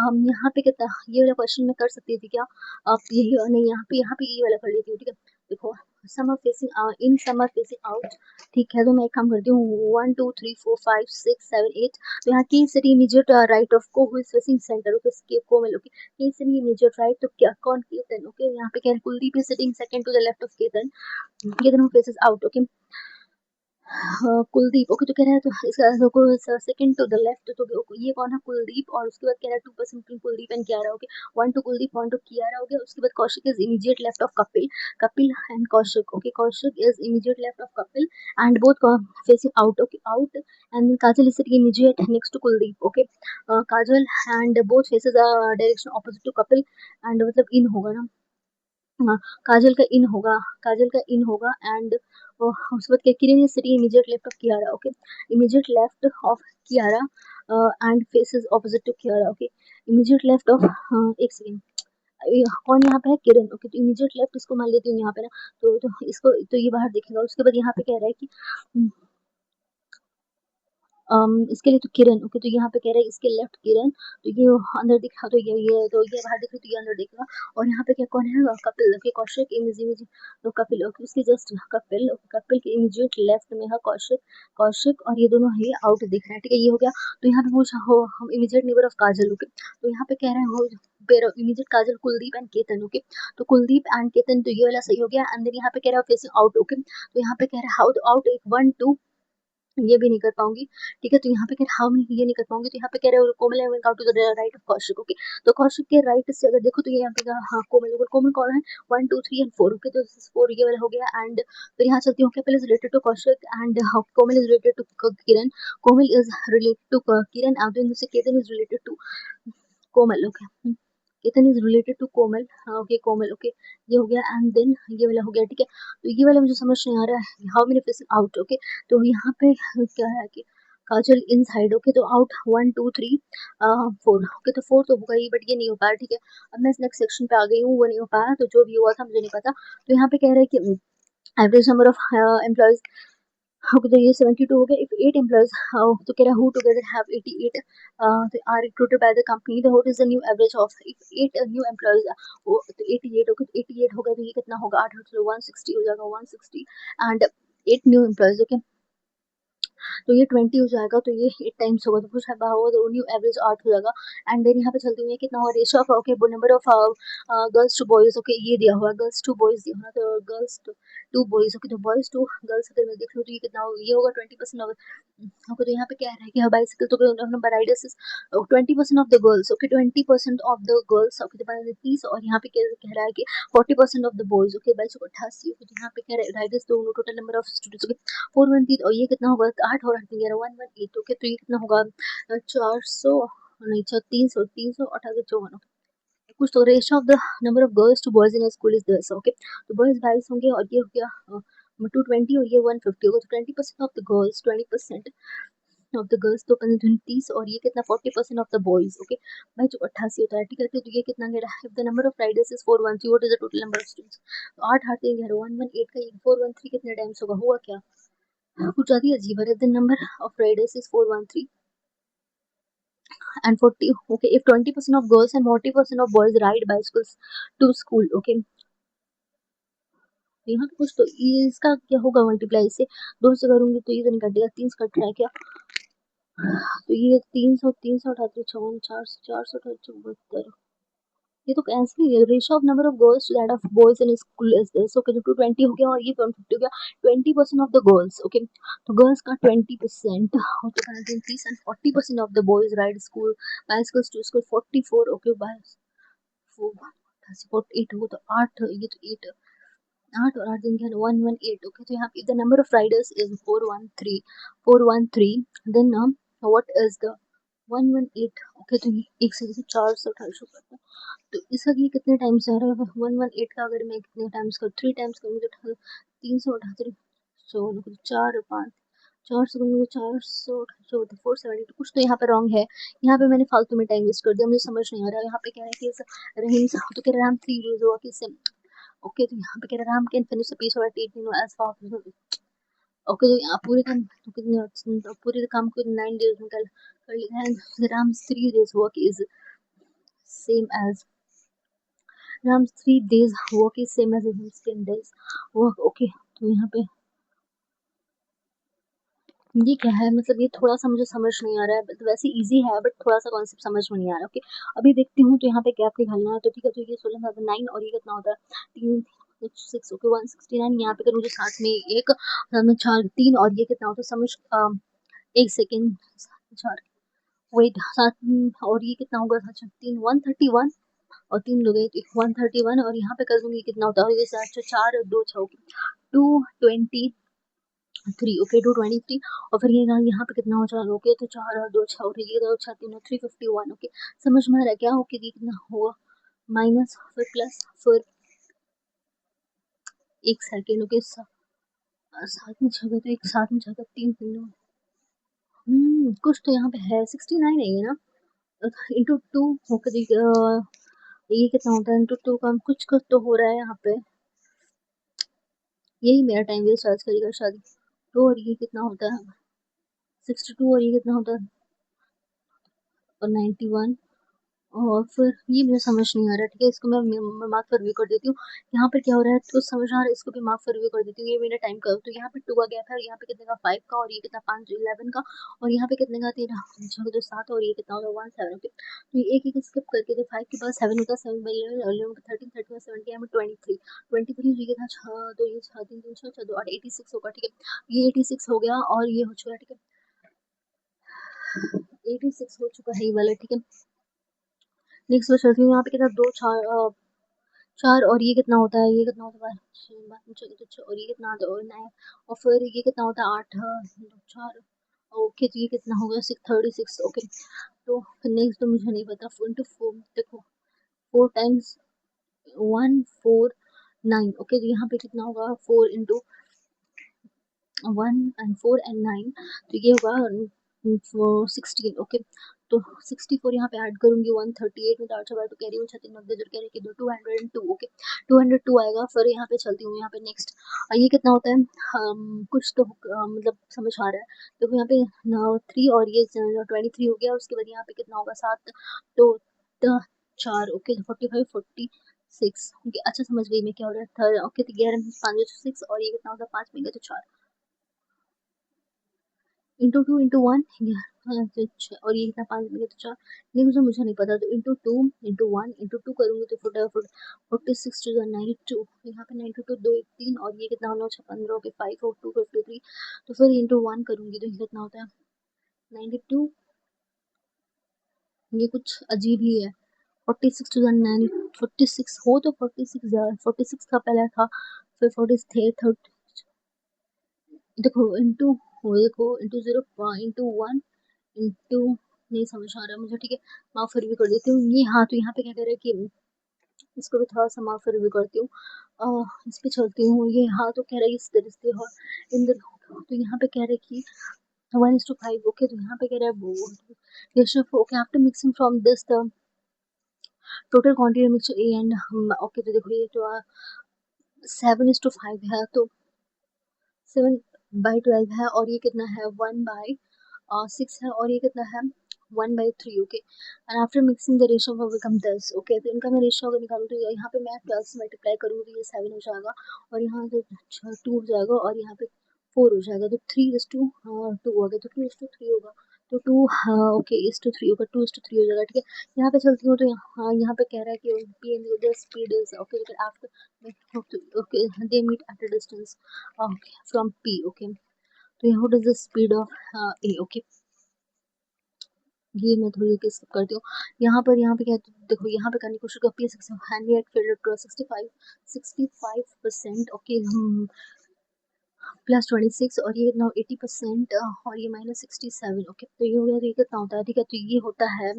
A: हम यहाँ पे कितना, ये वाला क्वेश्चन मैं कर सकती थी क्या, अब यही नहीं, यहाँ पे ये वाला कर लेती हूँ, ठीक है, देखो summer facing in, summer facing out, ठीक है, तो मैं एक काम करती हूँ, 1 2 3 4 5 6 7 8, तो यहाँ की सिटी इमीडिएट राइट ऑफ को हुई फेसिंग सेंटर, ओके, को मिलो, की सिटी इमीडिएट राइट, तो क्या कौन केतन, ओके, यहाँ पे क्या Kuldeep is sitting second to the left of Ketan, Ketan who faces out, okay, Kuldeep. Okay, तो कह रहा है तो इसका सेकंड टू द लेफ्ट, तो ये कौन है? कुलदीप। और उसके बाद कह रहा है 2% between Kuldeep and Kiara. Okay, 1 to Kuldeep, 1 to Kiara हो गया। उसके बाद Kaushik is immediate left of Kapil, Kapil and Kaushik. Okay, Kaushik is immediate left of Kapil and both facing out. Okay, out. And Kajal is sitting immediate next to Kuldeep. Okay, Kajal and both faces direction opposite to Kapil, and मतलब इन होगा ना। हाँ, काजल का इन होगा, काजल का इन होगा। एंड उसके बाद क्या, Kiran is sitting immediate left of Kiara. Okay, immediate left of Kiara and faces opposite to Kiara. Okay, immediate left of, एक सेकेंड, कौन यहाँ पे है? किरण। ओके, तो इमीडिएट लेफ्ट इसको मान लेती हूँ यहाँ पे ना, तो इसको तो ये बाहर दिखेगा। उसके बाद यहाँ पे कह रहा है कि इसके लिए तो किरण। ओके, तो यहाँ पे कह रहा है इसके लेफ्ट किरण, तो ये अंदर दिखा, तो ये बाहर दिख रहा, तो ये अंदर दिखेगा। और यहाँ पे क्या कौन है? कपिल। ओके, कौशिक इमेज, तो कपिल। ओके, उसके जस्ट कपिल। ओके, कपिल के इमीडिएट लेफ्ट में है कौशिक, कौशिक, और ये दोनों है आउट दिख रहे हैं। ठीक है, ये हो गया। तो यहाँ पे पूछा हो हम immediate neighbour of Kajal. Okay, तो यहाँ पे कह रहे हैं हो immediate Kajal, Kuldeep and Ketan. Okay, तो कुलदीप एंड केतन, तो ये वाला सही हो गया। एंड देन यहाँ पे कह रहा है फेसिंग आउट। ओके, तो यहाँ पे कह रहा है हाउ आउट, एक 1 2, ये भी नहीं कर पाऊंगी। ठीक है, तो यहाँ पे क्या, हाउ नहीं, ये नहीं कर पाऊंगी। तो यहाँ पे कह रहे हो Komal and to the right of Kaushik. Okay, तो कौशिक के राइट से अगर देखो तो ये यहाँ पे हाँ कोमल। अगर कोमल कौन है? 1 2 3 एंड 4। ओके, तो 4 ये वाला हो गया। एंड फिर यहाँ चलती हूँ, Kapil is related to Kaushik and Komal is related to Kiran, Komal is related to Kiran and Ketan is related to Komal. Okay, Ketan is related to Komal. Okay, Komal. Okay, ये हो गया। एंड देन ये वाला हो गया। ठीक है, तो ये वाला मुझे समझ नहीं आ रहा है, how many facing out. Okay, तो यहाँ पे क्या है कि काजल इन साइड। ओके, तो आउट 1 2 3 4। ओके, तो 4 तो होगा ही, बट ये नहीं हो पाया। ठीक है, अब मैं नेक्स्ट सेक्शन पे आ गई हूँ, वो नहीं हो पाया, तो जो भी हुआ था मुझे नहीं पता। तो यहाँ पे कह रहे हैं कि average number of employees. Okay, तो ये 72 हो गया। इफ 8 एम्प्लॉयज, तो कह रहा है who together have 88 are recruited by the company, the what is the new average of if 8 new employees. तो 88। ओके, तो 88 होगा, तो ये कितना होगा? 8 8 160 हो जाएगा, 160 एंड 8 न्यू एम्प्लॉयज। ओके, तो ये 20 हो जाएगा, तो ये 8 टाइम्स होगा, तो कुछ है होगा, तो न्यू एवरेज 8 हो जाएगा। एंड देन यहाँ पे चलते हुए कितना होगा? Ratio of, okay, number of girls to boys. Okay, ये दिया हुआ है गर्ल्स टू बॉयज दिया हुआ है, तो गर्ल्स टू बॉयज। ओके, तो बॉयज टू गर्ल्स अगर मैं देख लूँ तो ये कितना होगा? ये होगा 20% होगा। ओके, तो यहाँ पे क्या है कि बाइसिकल तो number Riders is 20% of the girls. Okay, 20% of the girls. Okay, तो 30। और यहाँ पे कह रहा है कि 40% of the boys. Okay, 22 88। Okay, तो यहाँ पे कह रहा है राइडर्स दोनों total number of students. Okay, 413। और ये कितना होगा? 8 और 8 11 118। ओके, तो ये कितना होगा? 400 नहीं, 300 358 कुछ। तो ratio of the number of girls to boys in school is this. Okay, तो बॉयज 22 होंगे, और ये हो गया 220, और ये 150 होगा। तो 20% of the girls, 20% of the girls, तो 30। और ये कितना? 40% ऑफ द बॉयज। ओके, भाई जो 88 होता है। ठीक है, तो ये कितना कह रहा है? The number of riders is 413, what is the total number of students? तो 8 8 3 118 का 413 कितने टाइम्स होगा? हुआ क्या? कुछ ज़्यादा अजीब है। The number of riders is 413 and 40। okay, if 20% of girls and 40% of boys ride bicycles to school। okay, तो यहाँ पे कुछ, तो ये इसका क्या होगा? मल्टीप्लाई से 2 से करूंगी तो ये तो नहीं कटेगा, 3 से कट रहा है क्या? तो ये 300 300 अठासी 54 400 400 72। ये तो कैंसिल ही है। Ratio of number of girls to that of boys in school is this. Okay, तो 220 हो गया, और ये 150 हो गया। 20% ऑफ द गर्ल्स। ओके, तो गर्ल्स का 20% होता है 30 and 40% of the boys ride school bicycles to school 44। Okay, by 48 होगा, तो 8, ये तो 8, 8 और 8 दिन के 118। ओके, तो यहाँ पे the number of riders is 413 then what is the 118। Okay, तो ये एक से 400 250 करता है, तो इसका ये कितने टाइम्स आ रहा है? 118 का अगर मैं कितने टाइम्स कर 3 टाइम्स करूँगी तो 378। सो 4 5 400 करूँगी तो 400 470। तो कुछ तो यहाँ पे रॉन्ग है। यहाँ पे मैंने फालतू में टाइम वेस्ट कर दिया, मुझे समझ नहीं आ रहा। यहाँ पे कह रहा है कि रहीम, तो कह रहा है हम 3 डेज हुआ किससे। ओके, तो यहाँ पे कह रहा है Ram can finish the piece over 18 as fast. Okay, तो यहाँ पूरे काम तो कितने, तो पूरे काम को 9 डेज में कर लिया है। Ram 3 days work is same as Ram 3 days work is same as 10 days work. Okay, तो यहाँ पे ये क्या है? मतलब ये थोड़ा सा मुझे समझ नहीं आ रहा है, तो वैसे इजी है बट थोड़ा सा कॉन्सेप्ट समझ में नहीं आ रहा। ओके, अभी देखती हूँ, तो यहाँ पे गैप निकालना है। तो ठीक है, तो ये 16 9 और ये कितना होता है? 3 6 ओके 169 यहाँ पे करूँ तो साथ में एक साथ में 4 3 और ये कितना होता है समझ एक सेकेंड 4 वेट साथ और ये कितना होगा अच्छा 3 131 और 3 लोग 131 और यहाँ पे कर दूंगी कितना होता है ये 4 और 2 6 223 ओके 223 और फिर ये यहाँ पे कितना हो जाएगा ओके तो 4 और 2 6 और ये 6 3 351 ओके समझ में आ रहा है क्या ओके ये कितना होगा माइनस फिर प्लस फिर एक सेकेंड ओके साथ में छः तो एक साथ में छः 3 कुछ तो यहाँ पे है 69 है ये ना इंटू 2 होकर ये कितना होता है इंटू 2 का कुछ तो हो रहा है यहाँ पे यही मेरा टाइम वेस्ट चार्ज करेगा शायद तो और ये कितना होता है 62 और ये कितना होता है और 91 और फिर ये मुझे समझ नहीं आ रहा ठीक है इसको मैं मार्क पर रिव्यू कर देती हूँ यहाँ पर क्या हो रहा है तो समझ आ रहा है इसको भी मार्क पर रिव्यू कर देती हूँ ये मेरा टाइम का तो यहाँ पे 2 का गैप है और यहाँ पे कितने का 5 का और ये कितना 5 11 का और यहाँ पे कितने का 13 6 तो 7 और ये कितना होगा 1 7 ओके तो ये एक एक स्किप करके तो 5 के बाद 7 होता है 7 बाई 11 का 13 13 70 यहाँ पे 23 ये कितना 6 तो ये 6 3 3 6 6 8 86 होगा ठीक है ये 86 हो गया और ये हो चुका ठीक है 86 हो चुका है ये वाला ठीक है नेक्स्ट बार चलती हूँ यहाँ पे कितना 2 4 और ये कितना होता है ये कितना होता है और ये कितना होता है 9 और फिर ये कितना होता है 8 4 ओके तो ये कितना होगा 636 ओके तो नेक्स्ट तो मुझे नहीं पता 4 देखो 4 टाइम्स 149 ओके तो यहाँ पे कितना होगा 4 इंटू 1 and 4 and 9 तो ये होगा 16 ओके तो 64 यहाँ पे ऐड करूंगी 138 में 8 बार तो कैरी हो 36 90 जो कैरी की 202 ओके 202 आएगा फिर यहाँ पे चलती हूँ यहाँ पे नेक्स्ट ये कितना होता है कुछ तो मतलब समझ आ रहा है देखो यहाँ पे 3 और ये 23 हो गया उसके बाद यहाँ पे कितना होगा 7 तो 4 ओके 45 46 ओके अच्छा समझ गई मैं क्या हो रहा है ओके तो 11 5 6 और ये कितना होगा 5 में गया तो 4 इंटू 2 इंटू 1 और ये कितना 5 मिले तो 4 नहीं मुझे नहीं पता तो इंटू 2 इंटू 1 इंटू 2 करूँगी तो 46 टू 92 यहाँ पे 92 2 1 3 और ये कितना होना 15 के 5 और 2 53 तो फिर इंटू 1 करूँगी तो ये कितना होता है 92 ये कुछ अजीब ही है 46 टू 9 46 हो तो 46 का पहला था फिर 40 थे देखो देखो इंटू 0 इंटू 1 इंटू नहीं समझ आ रहा मुझे ठीक है माफ फिर भी कर देती हूँ ये हाँ तो यहाँ पे क्या कह रहा है कि इसको भी थोड़ा सा माफ फिर भी करती हूँ इस पे चलती हूँ ये हाँ तो कह रहा है इस तरह से और इन तो यहाँ पे कह रहा है कि 1:5 ओके तो यहाँ पे कह रहा है यश okay after mixing from this the total quantity mixture A and okay तो देखो ये तो 7:5 है तो 7/12 है और ये कितना है 1/6 है और ये कितना है 1/3 okay and after mixing the ratio will become this okay तो इनका मैं रेशियो अगर निकालूँ तो यहाँ पे मैं 12 से मल्टीप्लाई करूँगी तो ये 7 हो जाएगा और यहाँ तो 2 हो जाएगा और यहाँ पे 4 हो जाएगा तो 3:2 हो गया तो 2:3 होगा तो 2 ओके 3 होगा 2:3 हो जाएगा ठीक है यहाँ पे चलती हूँ तो यहाँ पे कह रहा है कि P and the speed is okay after okay they meet at a distance okay from P okay तो यहाँ what is the speed of A okay ये मैं थोड़ी देर स्किप करती हूँ यहाँ पे क्या देखो यहाँ पे करने की कोशिश करती है handy eight field 65% okay plus 26 और ये कितना 80% और ये -67 ओके तो ये हो गया तो ये कितना होता है ठीक है तो ये होता है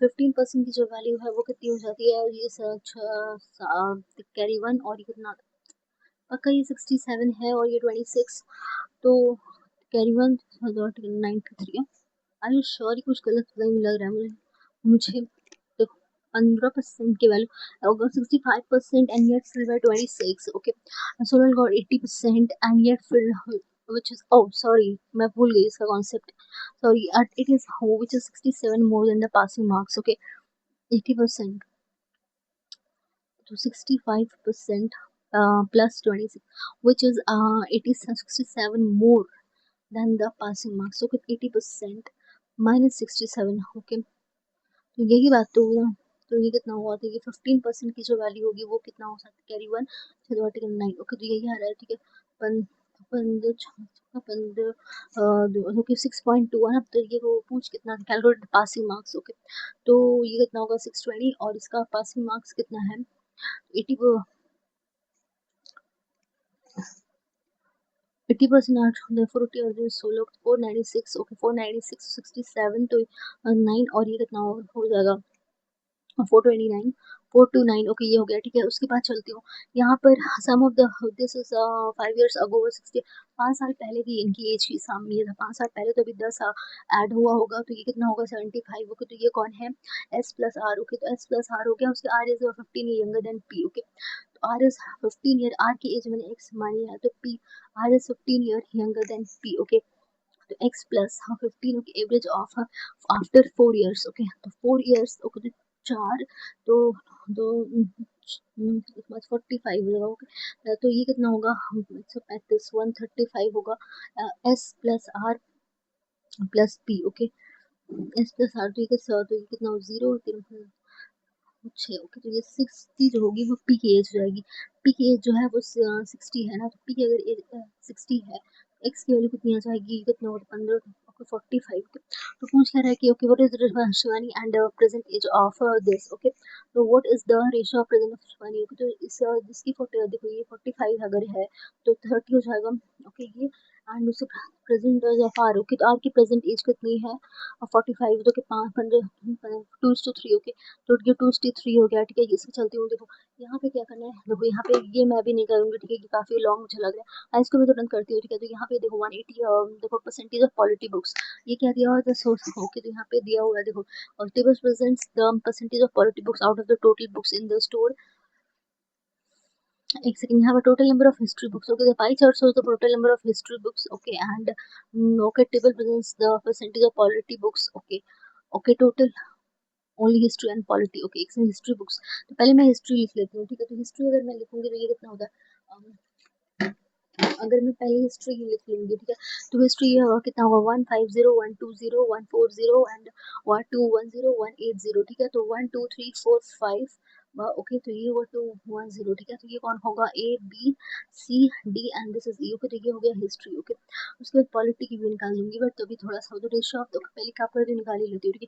A: 15% की जो वैल्यू है वो कितनी हो जाती है ये कैरी 1 और ये कितना पक्का ये 67 है और ये 26 तो कैरी 1 93 आई यू श्योर कुछ गलत नहीं लग रहा है मुझे देखो 15% की वैल्यू अगर 65% and yet filled by 26 okay solar got 80% and yet field which is oh sorry मैं भूल गई इसका concept sorry it is which is 67 more than the passing marks okay 80% to 65% plus 26 which is 67 more than the passing marks so 80% minus 67 okay तो यही बात तो हुई ना तो ये कितना हुआ, तो ये 15% की जो वैल्यू होगी वो कितना हो सकता है, कैरी 1, चलो आर्टिकल 9। ओके, तो यही आ रहा है, ठीक है। पंद्रह पंद्रह ओके 6.2 है ना, तो ये वो पूछ कितना कैलकुलेट पासिंग मार्क्स। ओके, तो ये कितना होगा 620, और इसका पासिंग मार्क्स कितना है 80, 80% आठ, therefore it is solo 496। Okay 496 67, तो 9, और ये कितना हो जाएगा 429, 429। ओके, ये हो गया, ठीक है। उसके बाद चलती हूँ यहाँ पर, sum of the, this is 5 years ago 60, 5 साल पहले की इनकी एज की सामने, ये था 5 साल पहले, तो अभी 10 ऐड हुआ होगा, तो ये कितना होगा 75। ओके, तो ये कौन है, एस प्लस आर। ओके, तो एस प्लस आर हो गया, उसके R is 15 younger than P. Okay, तो आर इज 15 ईयर, आर की एज मैंने एक्स मानी है, तो P, R is 15 year younger than P. Okay, तो x plus 15, okay, average of after 4 years। Okay, तो 4 years, ओके, तो 4, तो दो 45 हो जाएगा। ओके, तो ये कितना होगा 135, 135 होगा, S plus R plus P. Okay, S plus R, तो ये कितना हो 0 6। ओके, तो ये 60 जो होगी वो पी की एज हो जाएगी। पी की एज जो है वो 60 है ना, तो पी की अगर 60 है, एक्स की वैल्यू कितनी आ जाएगी, कितना होगा 15, ओके 45। तो पूछ कह रहा है कि okay what is Shivani and present age of this. Okay, तो what is the ratio of present of Shivani. Okay, तो इस जिसकी 40, देखो ये 45 अगर है तो 30 हो जाएगा। ओके, ये एंड उससे present age of R. Okay, तो आर की प्रेजेंट एज कितनी है 45, तो कि 5 15 2:3। ओके, तो ये 2:3 हो गया, ठीक है। इससे चलती हूँ, देखो यहाँ पे क्या करना है, देखो यहाँ पे ये मैं भी नहीं करूँगी, ठीक है, ये काफी लॉन्ग मुझे लग रहा है, इसको भी तुरंत करती हूँ, ठीक है। तो यहाँ पे देखो 180, देखो परसेंटेज ऑफ पॉलिटी बुक्स, ये क्या दिया हुआ है सोर्स। ओके, तो यहाँ पे दिया हुआ है, देखो, और tables presents the percentage of polity books out of the total books in the store. एक सेकंड, यहाँ पर total number of history books. Okay, the pie chart shows the total number of history books. Okay, and okay, table presents the percentage of polity books. Okay, okay, total only history and polity. Okay, एक history books, तो पहले मैं history लिख लेती हूँ, ठीक है। तो हिस्ट्री अगर मैं लिखूंगी तो ये कितना होगा, अगर मैं पहले हिस्ट्री लिख लूंगी, ठीक है, तो हिस्ट्री कितना होगा 150 120 140 एंड 1210 180, ठीक है। तो 1 2 3 4 5, ओके, तो ये हुआ 210, ठीक है। तो ये कौन होगा, A B C D and this is E. Okay, तो ये हो गया हिस्ट्री। ओके, उसके बाद पॉलिटी की भी निकाल लूंगी, बट तभी थोड़ा सा तो रेशियो ऑफ, तो पहले क्या कर निकाल ही लेती हूँ, ठीक है।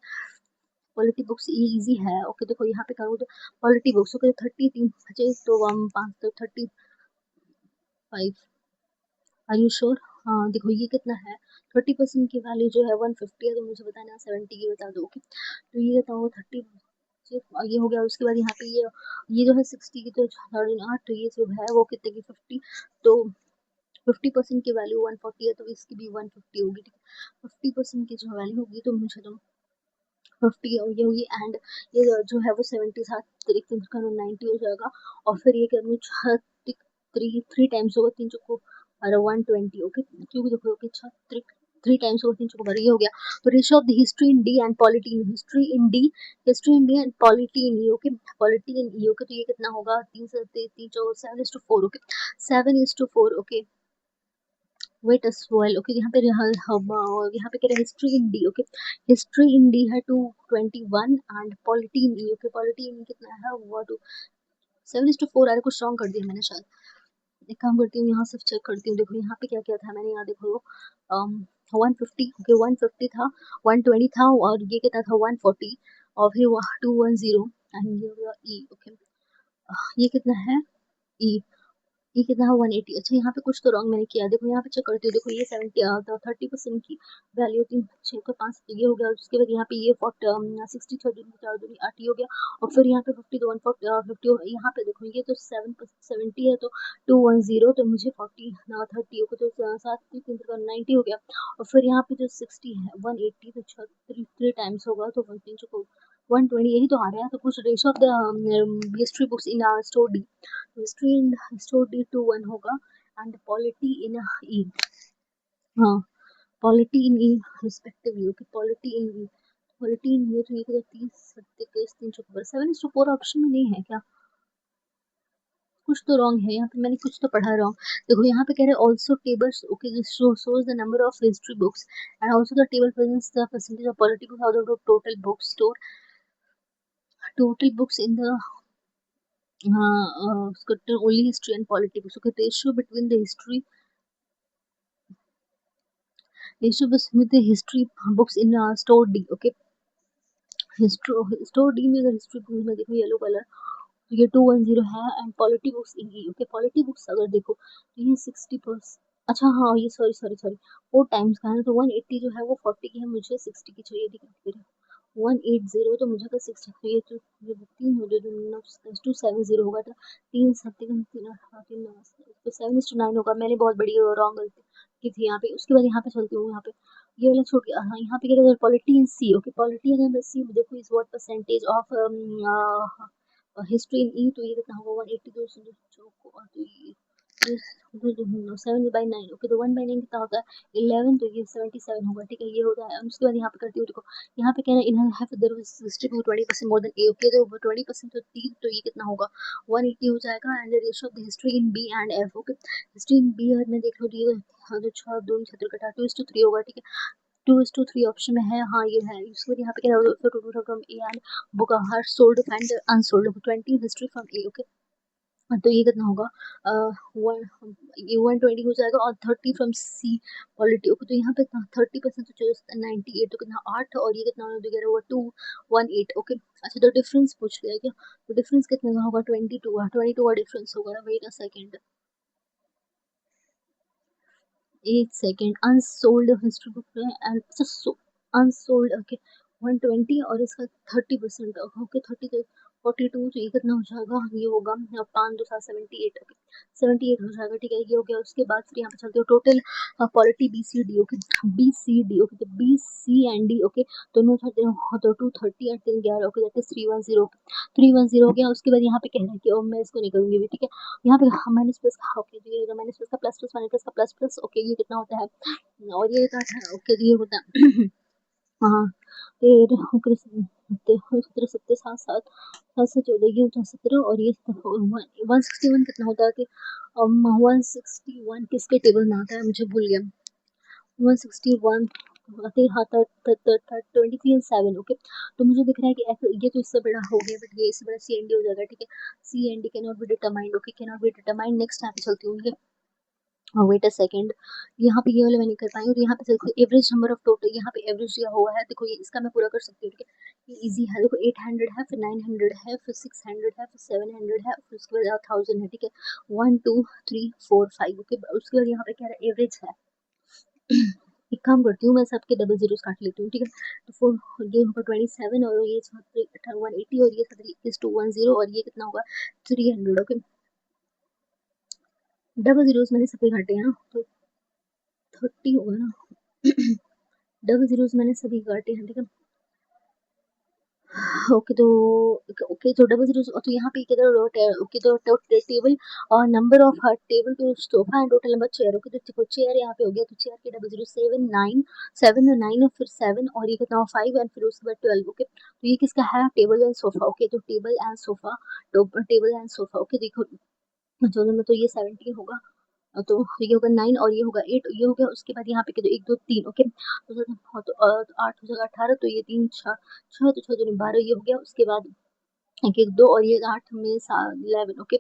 A: पॉलिटी बुक्स ये इजी है। ओके, देखो यहाँ पे करूँ तो पॉलिटी बुक्स, ओके, 30 3 बचे, तो 5 तो 35। आर यू श्योर, हाँ देखो ये कितना है, 30% की वैल्यू जो है 150 है, तो मुझे बताना 70 की बता दो। ओके, तो ये बताओ 30, ये हो गया। उसके बाद यहाँ पे ये जो है 60 की, तो 8, तो ये जो है वो कितने की 50, तो 50% की वैल्यू 140 है, तो इसकी भी 150 होगी, ठीक है। 50% की जो वैल्यू होगी तो मुझे तो 50 और ये होगी, एंड ये जो है वो 70, 7 तरीके का 90 हो जाएगा, और फिर ये करूँ 3 टाइम्स होगा, 3 चौको और 120। ओके, क्योंकि देखो ओके 3 टाइम्स होगा, 3 चौको 12, ये हो गया। तो ratio of the history in D and polity in history in D, history in D and polity in E. Okay, polity in E. Okay, तो ये कितना होगा 3 से 3 चौको 7:4। Okay, 7:4। Okay, wait as while. Okay, यहाँ पे यहाँ पे कह रहे हैं history in D. Okay, history in D है 221 and polity in E. Okay, polity in कितना है वो 7:4 आ रहा है, कुछ रॉन्ग कर दिया मैंने शायद। एक काम करती हूँ, यहाँ सिर्फ चेक करती हूँ, देखो यहाँ पे क्या क्या था मैंने, यहाँ देखो 150। ओके, 150 था, 120 था, और ये कितना था 140, और फिर 210 एंड ये हुआ ई। ओके, ये कितना है ई, ये कितना है 180। अच्छा, यहाँ पे कुछ तो रॉन्ग मैंने किया, देखो यहाँ पे चेक करती हूँ, देखो ये 70 तो 30% की वैल्यू 3 6 को 5 ये हो गया। उसके बाद यहाँ पे ये 60 4 दूनी 8 हो गया, और फिर यहाँ पे 50 तो 140 यहाँ पे देखो ये तो 70 है, तो 210, तो मुझे 40 ना 30 होगा, तो 7 3 90 हो गया, और फिर यहाँ पे जो 60 है 180, तो 3 टाइम्स होगा, तो 120, यही तो आ रहा है। तो कुछ ratio of the history books in store D, history in store D 2:1 होगा, एंड पॉलिटी इन ई, हाँ polity in E respectively. Okay, polity in E, polity इन ये तो ये तो 30 31 3 चौको 7:4 ऑप्शन में नहीं है क्या, कुछ तो रॉन्ग है यहाँ पे, मैंने कुछ तो पढ़ा रॉन्ग। देखो यहाँ पे कह रहे हैं also tables. Okay, shows the number of history books and also the table presents the percentage of polity books out of total book store. total books in the only history and politics books. Okay, ratio between the with the history books in store D. Okay, store D में अगर history book में देखो yellow colour, तो ये 210 है, and polity books in E. Okay, polity books अगर देखो तो ये 60%। अच्छा हाँ, ये सॉरी सॉरी सॉरी, 4 टाइम्स का है ना, तो 180 जो है वो 40 की है, मुझे 60 की चाहिए। ठीक है, फिर 180 तो मुझे का 60, तो ये जो तीन हो जो 270 होगा, तो तीन समथिंग, तीन तीन तो 7:9 होगा। मैंने बहुत बड़ी रॉन्ग गलती की थी यहाँ पे। उसके बाद यहाँ पे चलती हूँ, यहाँ पे ये वाला छोड़ के, हाँ यहाँ पे क्या कहते हैं, polity in C. Okay, polity अगर मैं सी देखो, is what percentage of history in E, तो ये कितना होगा 180, तो ये 7/9। ओके, तो 1/9 कितना होता है 11, तो ये 77 होगा। ठीक है, ये होता है। उसके बाद यहाँ पे करती हूँ, देखो यहाँ पे कह रहा है in have there was history to 20% more than A. Okay, तो 20% तो 3, तो ये कितना होगा 180 हो जाएगा। And the ratio of the history in B and F. Okay, history in B अगर मैं देख लूँ, तो ये हाँ, तो 6 2 छत्र कटा 2:3 होगा। ठीक है, 2:3 ऑप्शन में है, हाँ ये है। उसके बाद यहाँ पे क्या है, from A and book are sold and unsold 20 history from A. Okay, तो ये कितना होगा ये 120 हो जाएगा, और 30 फ्रॉम सी पॉलिटी। ओके, तो यहाँ पे 30% तो 98, तो कितना 8, और ये कितना होगा 218। ओके, अच्छा, तो डिफरेंस पूछ लिया क्या, तो डिफरेंस कितने का होगा 22 का डिफरेंस होगा। वेट अ सेकेंड, एक सेकेंड, अनसोल्ड हिस्ट्री बुक में एंड अनसोल्ड। ओके, 120 और इसका 30%। ओके, 30 तो 42, तो ये कितना हो जाएगा, ये होगा 5 2 7 78। ओके, 78 हो जाएगा। ठीक है, ये हो गया। उसके बाद फिर यहाँ पे चलते हो total polity B C D. Okay, B C D. Okay, तो B C and D. Okay, दोनों चलते हो तो 230 और 311। Okay, that is 310। 310 हो गया। उसके बाद यहाँ पे कह रहा है कि मैं इसको नहीं करूंगी भी। ठीक है, यहाँ पे माइनस प्लस का, ओके, तो ये माइनस प्लस का प्लस प्लस, माइनस प्लस का प्लस प्लस। ओके, ये कितना होता है, और ये कितना है। ओके, तो ये होता है हाँ, 13 17 सत्तर 7 7 से 14, ये होता है 17, और ये 161 कितना होता है कि 161 किसके टेबल में आता है, मुझे भूल गया। 161 हाँ, 23 एंड 7। ओके, तो मुझे दिख रहा है कि ये तो इससे बड़ा हो गया, बट ये इससे बड़ा सी एन डी हो जाएगा। ठीक है, C and D can not be determined. Okay, can not be determined. Next यहाँ पे चलती हूँ, वेट अ सेकंड, यहाँ पे ये वाले मैं नहीं कर पाई हूँ। तो यहाँ पे देखो एवरेज नंबर ऑफ टोटल, यहाँ पे एवरेज दिया हुआ है। देखो ये इसका मैं पूरा कर सकती हूँ। ठीक है, ये इजी है। देखो 800 है, फिर 900 है, फिर 600 है, फिर 700 है, फिर उसके बाद 1000 है। ठीक है, 1 2 3 4 5। ओके, उसके बाद यहाँ पे क्या है, एवरेज है। एक काम करती हूँ, मैं सबके डबल जीरोस काट लेती हूँ। ठीक है, तो फोर ये होगा 27, और ये 180, और ये 210, और ये कितना होगा 300। ओके, डबल जीरोस मैंने सभी काटे हैं ना, तो 30 होगा ना डबल जीरोस मैंने सभी काटे हैं। ठीक है, ओके, तो ओके, तो डबल जीरो, तो यहाँ पे किधर ओके, तो टेबल और नंबर ऑफ हर table to sofa and total number chair. Okay, तो देखो चेयर यहाँ पे हो गया, तो चेयर के डबल जीरो 7 9 और फिर 7, और ये कितना 5, एंड फिर उसके बाद 12। ओके, तो ये किसका है, टेबल एंड सोफा। ओके, तो टेबल एंड सोफा, तो टेबल एंड सोफा। ओके, देखो दोनों में तो ये 70 होगा, तो ये होगा 9, और ये होगा 8, ये हो गया। उसके बाद यहाँ पे के 1 2 3। ओके, तो 8 हो जाएगा 18, तो ये 3 6 6, तो 6 2 12, ये हो गया। उसके बाद 1 1 2, और ये 8 में 11। ओके,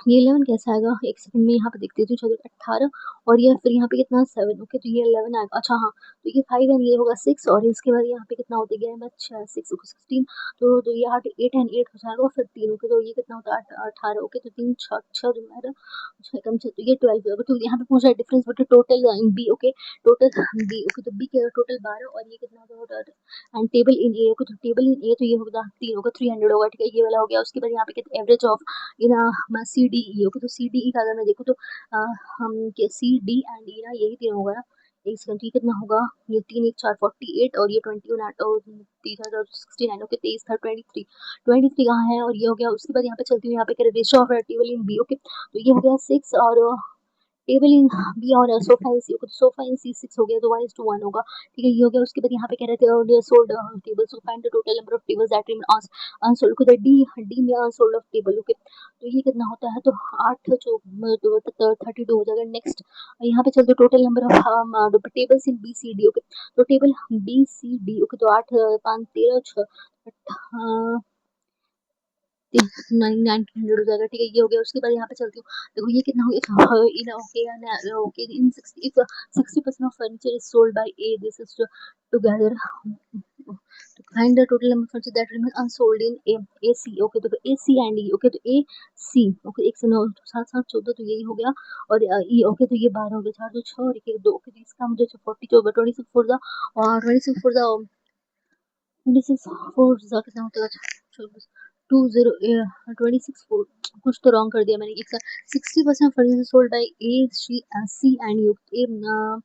A: ये 11 कैसे आएगा, एक सेकंड में यहाँ पे देखती हूँ। चलो 18, और ये फिर यहाँ पे कितना 7। ओके, तो ये 11 आएगा। अच्छा हाँ, तो ये 5 एंड ये होगा 6, और इसके बाद यहाँ पे कितना होता गया है, 6 6 16, तो ये 8 8 एंड 8 हो जाएगा, और फिर 3। ओके, तो ये कितना होता है 18। ओके, तो 3 6 6 तुम्हारा 6 कम 6, तो ये 12। तो यहाँ पे पूछा difference between total in B. Okay, total B. Okay, तो बी के टोटल 12, और ये कितना होता है and table in A. Okay, तो टेबल इन ए, तो ये होगा 3 होगा 300 होगा। ठीक है, ये वाला हो गया। उसके बाद यहाँ पे एवरेज ऑफ ना सी डी ई। ओके, तो सी डी ई का अगर मैं देखूँ, तो हम सी डी एंड ई ना, यही तीन होगा ना। एक सेकंड, ये कितना होगा, ये 3 1 4 48, और ये 21 8 और 69। ओके, 23 था 23, 23 कहाँ है, और ये हो गया। उसके बाद यहाँ पे चलती हूँ, यहाँ पे ratio of table in B. Okay, तो ये हो गया 6, और टेबल इन बी और सोफा इन सी, तो सोफा इन C6 हो गया तो 1:1 होगा, ठीक है, ये हो गया। उसके बाद यहाँ पे कह रहे थे sold table, so find the total number of tables that remain unsold, को डी डी में अनसोल्ड ऑफ टेबल, ओके, तो ये कितना होता है, तो 8 जो 32 हो जाएगा। नेक्स्ट यहाँ पे चलते total number of tables in BCD, okay, तो टेबल BCD, ओके, तो 8 5 13 6 900 हो जाएगा, ठीक है, ये हो गया। उसके बाद यहाँ पे चलती हूँ, देखो ये कितना हो गया, in okay okay in 60% of furniture is sold by A, this is together, तो find the total number furniture that remain unsold in A C, okay, तो A C and E, okay, तो ए सी, ओके, 1 से 9 7 7 14, तो यही हो गया, और ई, okay, तो ये 12 हो गया, 4 2 6 और 1 2, ओके, तो इसका मुझे 40 जो 26 फॉर द, और 26 फॉर द 26 फोर कितना होता है, 26 कुछ तो रॉन्ग कर दिया मैंने, एक 60% furniture sold by A C and you, A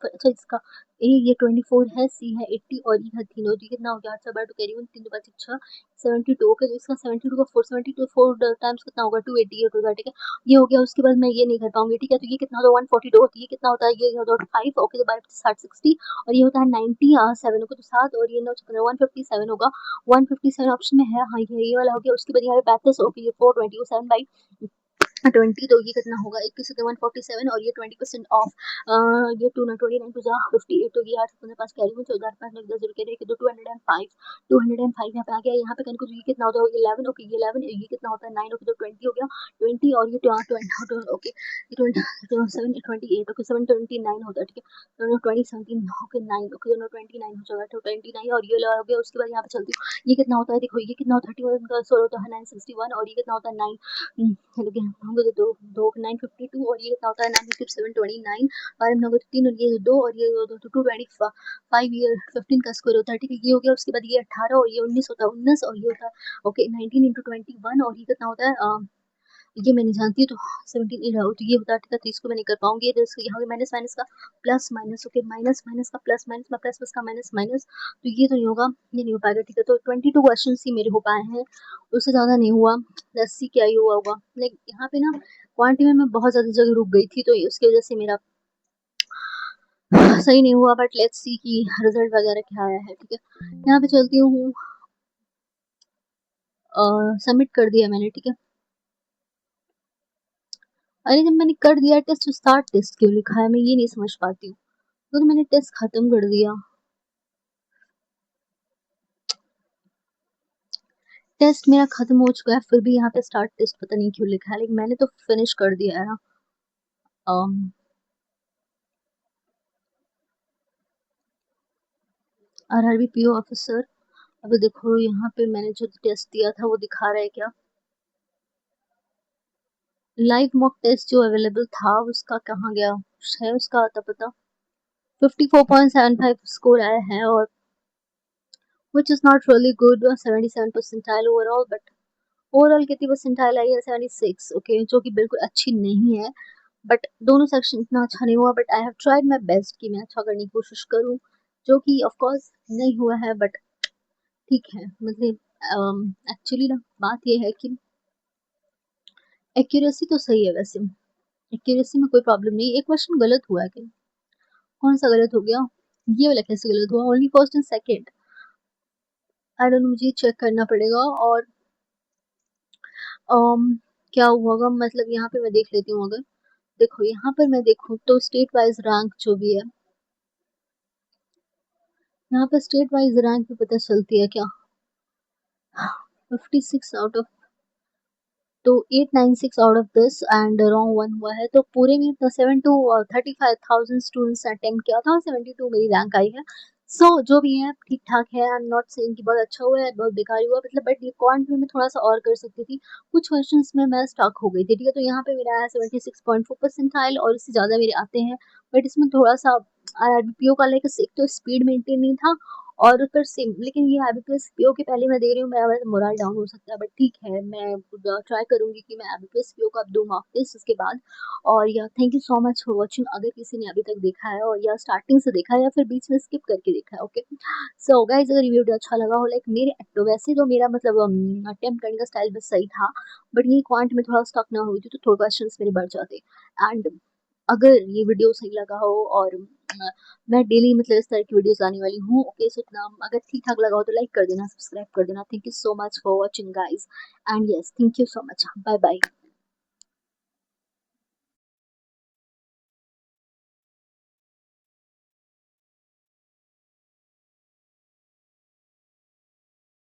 A: अच्छा इसका ए ये 24 है, सी है 80 और ई है 3, तो कितना हो गया, 8 से 12 कैरी 1 3 2 5 6 72, ओके, तो इसका 72 का 472 4 टाइम्स कितना होगा, 288 होगा, ठीक है, ये हो गया। उसके बाद मैं ये नहीं कर पाऊंगी, ठीक है, तो ये कितना होता है 142, ये कितना होता है, ये होता है 5, ओके, तो 12 60 और ये होता है 90 7, ओके, तो 7 और ये 9 157 होगा, 157 ऑप्शन में है, हाँ ये वाला हो गया। उसके बाद यहाँ पे 35, ओके, ये 420 7/20, तो ये कितना होगा, 21 से 147 और ये 20% ऑफ, ये 29 टू 58, तो ये 8 से 5 कैरी में 14 5 9 10 कैरी, तो 205 यहाँ पे आ गया। यहाँ पे कहीं ये कितना होता है, 11, ओके, ये 11, ये कितना होता है 9, ओके, तो 20 हो गया, 20 और ये 20, ओके, 7 28, ओके, 729 होता है, ठीक है, दोनों 20 17, ओके 9, ओके, दोनों 29 हो जाएगा, तो 29 और ये हो गया। उसके बाद यहाँ पे चलती हूँ, ये कितना होता है, देखो ये कितना होता है 31 का 16 होता है 961 और ये कितना होता है 9, लेकिन होंगे तो दो 952 और ये कितना होता है 957 और हम लोग 3 और ये 2 और ये 225 ये 15 का स्क्वायर होता है, ठीक है, ये हो गया। उसके बाद ये 18 और ये 19 होता है 19 और ये होता है, ओके, 19 इंटू 21 और ये कितना होता है, ये मैं नहीं जानती, तो 17 तो ये होता है, ठीक है, तो इसको मैं नहीं कर पाऊंगी, तो इसको यहाँ माइनस माइनस का plus minus, okay, minus minus का प्लस माइनस में प्लस प्लस का माइनस माइनस, तो ये तो नहीं होगा, ये नहीं हो पाएगा, ठीक है, तो 22 क्वेश्चन ही मेरे हो पाए हैं, उससे ज़्यादा नहीं हुआ। लेट्स सी क्या ही हुआ होगा, लाइक यहाँ पे ना क्वांटिटी में मैं बहुत ज़्यादा जगह रुक गई थी, तो उसकी वजह से मेरा सही नहीं हुआ, बट लेट्स सी की रिजल्ट वगैरह क्या आया है, ठीक है, यहाँ पे चलती हूँ, सबमिट कर दिया मैंने, ठीक है, अरे जब मैंने कर दिया टेस्ट, स्टार्ट टेस्ट क्यों लिखा है, मैं ये नहीं समझ पाती हूँ, तो मैंने टेस्ट खत्म कर दिया, टेस्ट मेरा खत्म हो चुका है, फिर भी यहाँ पे स्टार्ट टेस्ट पता नहीं क्यों लिखा है, लेकिन मैंने तो फिनिश कर दिया है ना। RRB PO ऑफिसर, अब देखो यहाँ पे मैंने जो टेस्ट दिया था वो दिखा रहा है क्या, लाइव मॉक टेस्ट जो अवेलेबल था उसका कहाँ गया है, उसका आता पता, 54.75 स्कोर आया है, और which is not really good, 77 percentile overall, but overall कितनी परसेंटाइल आई है, 76, ओके, जो कि बिल्कुल अच्छी नहीं है, बट दोनों सेक्शन इतना अच्छा नहीं हुआ, but I have tried my best कि मैं अच्छा करने की कोशिश करूँ, जो कि ऑफ कोर्स नहीं हुआ है, बट ठीक है, मतलब एक्चुअली ना बात ये है कि एक्यूरेसी तो सही है, वैसे एक्यूरेसी में कोई प्रॉब्लम नहीं, एक क्वेश्चन गलत हुआ है कि कौन सा गलत हो गया, ये वाला कैसे गलत हुआ, only first and second, I don't know, मुझे चेक करना पड़ेगा, और क्या हुआ होगा, मतलब यहाँ पे मैं देख लेती हूँ, अगर देखो यहाँ पर मैं देखूँ तो स्टेट वाइज रैंक जो भी है, यहाँ पे स्टेट वाइज रैंक भी पता चलती है क्या, 56 आउट ऑफ, तो 896 out of this and wrong one हुआ है, तो पूरे में 35,000 स्टूडेंट्स अटेम्प्ट किया था, 72 मेरी रैंक आई है, सो जो भी है ठीक ठाक है, आई एम नॉट सेइंग कि बहुत अच्छा हुआ है बहुत बेकार हुआ, मतलब बट ये क्वांट में थोड़ा सा और कर सकती थी, कुछ क्वेश्चंस में मैं स्टक हो गई थी, ठीक है, तो यहाँ पे मेरा आया 76.4 परसेंटाइल और इससे ज़्यादा मेरे आते हैं, बट इसमें थोड़ा सा आरबीपीओ का लाइक एक तो स्पीड मेंटेन नहीं था, और ऊपर से लेकिन ये आईबीपीएस पीओ के पहले मैं दे रही हूँ, मेरा मोरल डाउन हो सकता है, बट ठीक है, मैं ट्राई करूंगी कि मैं आईबीपीएस पीओ का अब दूँ मॉक टेस्ट इसके बाद, और या thank you so much for watching, अगर किसी ने अभी तक देखा है और या स्टार्टिंग से देखा है या फिर बीच में स्किप करके देखा है, ओके, सो गाइज अगर ये वीडियो अच्छा लगा हो, लाइक मेरे तो वैसे तो मेरा मतलब अटेम्प्ट करने का स्टाइल बस सही था, बट ये क्वांट में थोड़ा स्टक ना हुई थी, तो थोड़े क्वेश्चन मेरे बढ़ जाते, एंड अगर ये वीडियो सही लगा हो और मैं डेली मतलब इस तरह की वीडियोस लाने वाली हूँ। ओके, सो इतना अगर ठीक ठाक लगा हो तो लाइक कर देना, सब्सक्राइब कर देना। Thank you so much for watching guys, and yes, thank you so much. Bye bye.